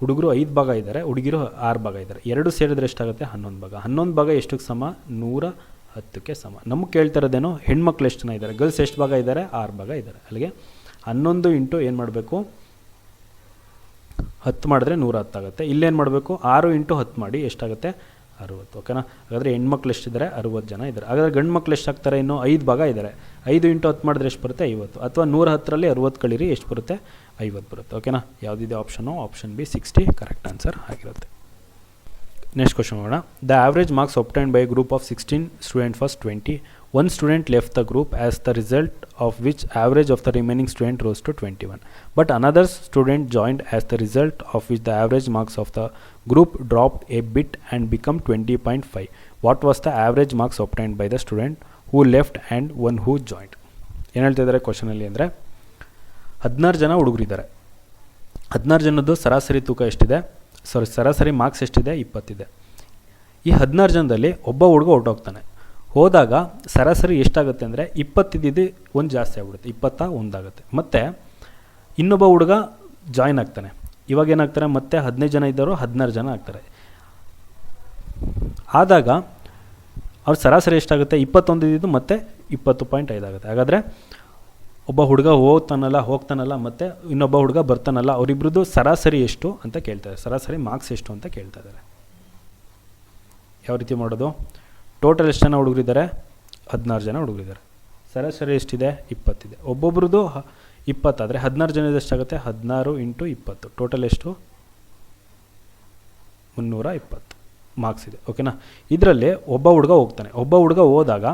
ಹುಡುಗರು 5 ಭಾಗ ಇದ್ದಾರೆ, ಹುಡುಗಿರು 6 ಭಾಗ ಇದ್ದಾರೆ. ಎರಡು ಸೇರಿದ್ರೆ ಎಷ್ಟಾಗುತ್ತೆ, 11 ಭಾಗ. 11 ಭಾಗ ಎಷ್ಟಕ್ಕೆ ಸಮ, 110ಕ್ಕೆ ಸಮ. ನಮಗೆ ಕೇಳ್ತಾ ಇರೋದೇನೋ ಹೆಣ್ಮಕ್ಳು ಎಷ್ಟು ಜನ ಇದ್ದಾರೆ, ಗರ್ಲ್ಸ್ ಎಷ್ಟು ಭಾಗ ಇದ್ದಾರೆ, 6 ಭಾಗ ಇದ್ದಾರೆ. ಅಲ್ಲಿಗೆ 11 ಇಂಟು ಏನು ಮಾಡಬೇಕು, 10 ಮಾಡಿದ್ರೆ 110 ಆಗುತ್ತೆ. ಇಲ್ಲೇನು ಮಾಡಬೇಕು, 6 ಇಂಟು 10 ಮಾಡಿ ಎಷ್ಟಾಗುತ್ತೆ, 60. ಓಕೆನಾ. ಹಾಗಾದರೆ ಹೆಣ್ಮಕ್ಳು ಎಷ್ಟಿದ್ದಾರೆ, 60 ಜನ ಇದ್ದಾರೆ. ಹಾಗಾದರೆ ಗಂಡು ಮಕ್ಳು ಎಷ್ಟಾಗ್ತಾರೆ, ಇನ್ನು 5 ಭಾಗ ಇದ್ದಾರೆ. 5 ಇಂಟು 10 ಮಾಡಿದ್ರೆ ಎಷ್ಟು ಬರುತ್ತೆ, 50. ಅಥವಾ 110ರಲ್ಲಿ 60 ಕಳೀರಿ ಎಷ್ಟು ಬರುತ್ತೆ, 50 ಬರುತ್ತೆ. ಓಕೆನಾ. ಯಾವುದಿದೆ option, option B 60 correct answer ಆಗಿರುತ್ತೆ. ನೆಕ್ಸ್ಟ್ ಕ್ವಶನ್ ನೋಡೋಣ. The average marks obtained by group of 16 student first 20. One student left the group, as the result of which average of the remaining student rose to 21. But another student joined, as the result of which the average marks of the group dropped a bit and become 20.5. What was the average marks obtained by the student who left and one who joined? ಏನು ಹೇಳ್ತಿದ್ದಾರೆ ಕ್ವಶನಲ್ಲಿ ಅಂದರೆ, 16 ಜನ ಹುಡುಗರಿದ್ದಾರೆ. 16 ಜನದ್ದು ಸರಾಸರಿ ತೂಕ ಎಷ್ಟಿದೆ, ಸರಾಸರಿ marks ಎಷ್ಟಿದೆ, 20 ಇದೆ. ಈ 16 ಜನದಲ್ಲಿ ಒಬ್ಬ ಹುಡುಗ ಹೊರಟೋಗ್ತಾನೆ. ಹೋದಾಗ ಸರಾಸರಿ ಎಷ್ಟಾಗುತ್ತೆ ಅಂದರೆ 20 ಇದ್ದಿದ್ದು 1 ಜಾಸ್ತಿ ಆಗ್ಬಿಡುತ್ತೆ, 21 ಆಗುತ್ತೆ. ಮತ್ತು ಇನ್ನೊಬ್ಬ ಹುಡುಗ ಜಾಯ್ನ್ ಆಗ್ತಾನೆ. ಇವಾಗ ಏನಾಗ್ತಾರೆ, ಮತ್ತೆ 15 ಜನ ಇದ್ದವರು 16 ಜನ ಆಗ್ತಾರೆ. ಆದಾಗ ಅವ್ರ ಸರಾಸರಿ ಎಷ್ಟಾಗುತ್ತೆ, 21 ಇದ್ದಿದ್ದು ಮತ್ತೆ 20.5 ಆಗುತ್ತೆ. ಹಾಗಾದರೆ ಒಬ್ಬ ಹುಡುಗ ಹೋಗ್ತಾನಲ್ಲ ಮತ್ತು ಇನ್ನೊಬ್ಬ ಹುಡುಗ ಬರ್ತಾನಲ್ಲ, ಅವರಿಬ್ರದ್ದು ಸರಾಸರಿ ಎಷ್ಟು ಅಂತ ಕೇಳ್ತಾರೆ, ಸರಾಸರಿ ಮಾರ್ಕ್ಸ್ ಎಷ್ಟು ಅಂತ ಕೇಳ್ತಾ ಇದ್ದಾರೆ. ಯಾವ ರೀತಿ ಮಾಡೋದು, ಟೋಟಲ್ ಎಷ್ಟು ಜನ ಹುಡುಗರಿದ್ದಾರೆ, 16 ಜನ ಹುಡುಗರಿದ್ದಾರೆ. ಸರಾಸರಿ ಎಷ್ಟಿದೆ, 20 ಇದೆ. ಒಬ್ಬೊಬ್ರದ್ದು 20 ಆದರೆ 16 ಜನದ ಎಷ್ಟಾಗುತ್ತೆ, 16 ಇಂಟು 20 ಟೋಟಲ್ ಎಷ್ಟು, 320 ಮಾರ್ಕ್ಸ್ ಇದೆ. ಓಕೆನಾ. ಇದರಲ್ಲಿ ಒಬ್ಬ ಹುಡುಗ ಹೋಗ್ತಾನೆ. ಒಬ್ಬ ಹುಡುಗ ಹೋದಾಗ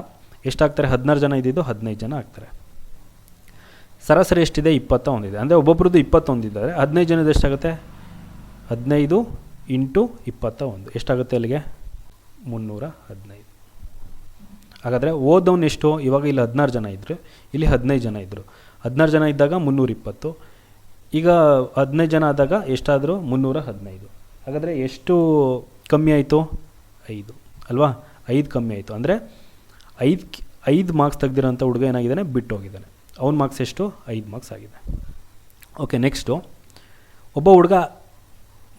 ಎಷ್ಟಾಗ್ತಾರೆ, 16 ಜನ ಇದ್ದಿದ್ದು 15 ಜನ ಆಗ್ತಾರೆ. ಸರಾಸರಿ ಎಷ್ಟಿದೆ, 21 ಇದೆ. ಅಂದರೆ ಒಬ್ಬೊಬ್ರದ್ದು 21 ಇದ್ದಾರೆ, 15 ಜನದ ಎಷ್ಟಾಗುತ್ತೆ, 15 ಇಂಟು 21 ಎಷ್ಟಾಗುತ್ತೆ, ಅಲ್ಲಿಗೆ 315. ಹಾಗಾದರೆ ಓದೋನು ಎಷ್ಟು, ಇವಾಗ ಇಲ್ಲಿ 16 ಜನ ಇದ್ದರು, ಇಲ್ಲಿ 15 ಜನ ಇದ್ದರು. 16 ಜನ ಇದ್ದಾಗ 320, ಈಗ 15 ಜನ ಆದಾಗ ಎಷ್ಟಾದರೂ 315. ಹಾಗಾದರೆ ಎಷ್ಟು ಕಮ್ಮಿ ಆಯಿತು, 5 ಅಲ್ವಾ, 5 ಕಮ್ಮಿ ಆಯಿತು. ಅಂದರೆ 5 ಮಾರ್ಕ್ಸ್ ತೆಗ್ದಿರೋಂಥ ಹುಡುಗ ಏನಾಗಿದ್ದಾನೆ, ಬಿಟ್ಟು ಹೋಗಿದ್ದಾನೆ. ಅವನ ಮಾರ್ಕ್ಸ್ ಎಷ್ಟು, 5 ಮಾರ್ಕ್ಸ್ ಆಗಿದೆ. ಓಕೆ. ನೆಕ್ಸ್ಟು ಒಬ್ಬ ಹುಡುಗ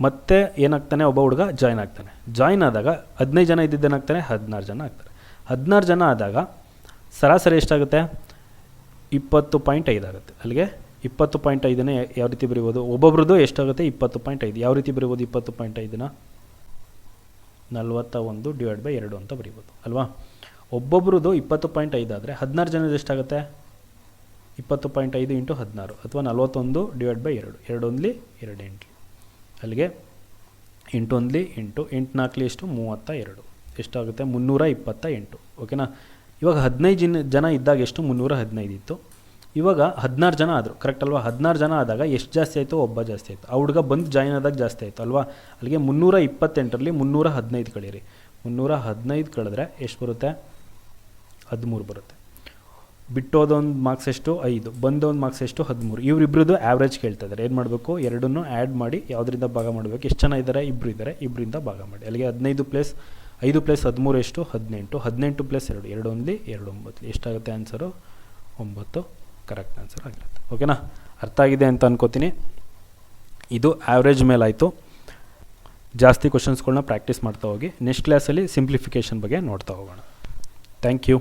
ಮತ್ತೆ ಏನಾಗ್ತಾನೆ, ಒಬ್ಬ ಹುಡುಗ ಜಾಯ್ನ್ ಆಗ್ತಾನೆ. ಜಾಯ್ನ್ ಆದಾಗ 15 ಜನ ಇದ್ದಿದ್ದೇನಾಗ್ತಾನೆ, 16 ಜನ ಆಗ್ತಾರೆ. 16 ಜನ ಆದಾಗ ಸರಾಸರಿ ಎಷ್ಟಾಗುತ್ತೆ, 20.5 ಆಗುತ್ತೆ. ಅಲ್ಲಿಗೆ 20.5ನೇ ಯಾವ ರೀತಿ ಬರೀಬೋದು, ಒಬ್ಬೊಬ್ರದ್ದು ಎಷ್ಟಾಗುತ್ತೆ, 20.5. ಯಾವ ರೀತಿ ಬರೀಬೋದು, 20.5ನ 41/2 ಅಂತ ಬರೀಬೋದು ಅಲ್ವಾ. ಒಬ್ಬೊಬ್ರದ್ದು 20.5 ಆದರೆ 16 ಜನದ ಎಷ್ಟಾಗುತ್ತೆ, 20.5 ಇಂಟು 16 ಅಥವಾ 41/2. 2 ಒಂದ್ಲಿ 2 ಎಂಟ್ಲಿ, ಅಲ್ಲಿಗೆ 8 ಒಂದ್ಲಿ 8, 8 4 ಎಷ್ಟು, 32 ಎಷ್ಟಾಗುತ್ತೆ, 328. ಓಕೆನಾ. ಇವಾಗ 15 ಜನ ಇದ್ದಾಗ ಎಷ್ಟು, 315 ಇತ್ತು. ಇವಾಗ 16 ಜನ ಆದರು, ಕರೆಕ್ಟ್ ಅಲ್ವಾ. 16 ಜನ ಆದಾಗ ಎಷ್ಟು ಜಾಸ್ತಿ ಆಯಿತು, ಒಬ್ಬ ಜಾಸ್ತಿ ಆಯಿತು. ಆ ಹುಡುಗ ಬಂದು ಜಾಯ್ನ್ ಆದಾಗ ಜಾಸ್ತಿ ಆಯಿತು ಅಲ್ವಾ. ಅಲ್ಲಿಗೆ 328ರಲ್ಲಿ 315 ಕಳೀರಿ. 315 ಕಳೆದ್ರೆ ಎಷ್ಟು ಬರುತ್ತೆ, 13 ಬರುತ್ತೆ. ಬಿಟ್ಟೋದೊಂದು ಮಾರ್ಕ್ಸ್ ಎಷ್ಟು, 5. ಬಂದೊಂದು ಮಾರ್ಕ್ಸ್ ಎಷ್ಟು, 13. ಇವರಿಬ್ಬರದ್ದು ಆ್ಯಾವ್ರೇಜ್ ಕೇಳ್ತಾ ಇದ್ದಾರೆ. ಏನು ಮಾಡಬೇಕು, ಎರಡನ್ನೂ ಆ್ಯಡ್ ಮಾಡಿ ಯಾವುದರಿಂದ ಭಾಗ ಮಾಡಬೇಕು. ಎಷ್ಟು ಜನ ಇದ್ದಾರೆ, ಇಬ್ಬರು ಇದ್ದಾರೆ, ಇಬ್ಬರಿಂದ ಭಾಗ ಮಾಡಿ. ಅಲ್ಲಿಗೆ 15 + 5 + 13 ಎಷ್ಟು, 18. 18 + 2, 2 ಒಂದ್ಲಿ 2 9. ಎಷ್ಟಾಗುತ್ತೆ ಆನ್ಸರು, 9 ಕರೆಕ್ಟ್ ಆನ್ಸರ್ ಆಗಿರುತ್ತೆ. ಓಕೆನಾ. ಅರ್ಥ ಆಗಿದೆ ಅಂತ ಅನ್ಕೋತೀನಿ. ಇದು ಆ್ಯಾವ್ರೇಜ್ ಮೇಲಾಯಿತು. ಜಾಸ್ತಿ ಕ್ವಶನ್ಸ್ಗಳನ್ನ ಪ್ರಾಕ್ಟೀಸ್ ಮಾಡ್ತಾ ಹೋಗಿ. ನೆಕ್ಸ್ಟ್ ಕ್ಲಾಸಲ್ಲಿ ಸಿಂಪ್ಲಿಫಿಕೇಷನ್ ಬಗ್ಗೆ ನೋಡ್ತಾ ಹೋಗೋಣ. Thank you.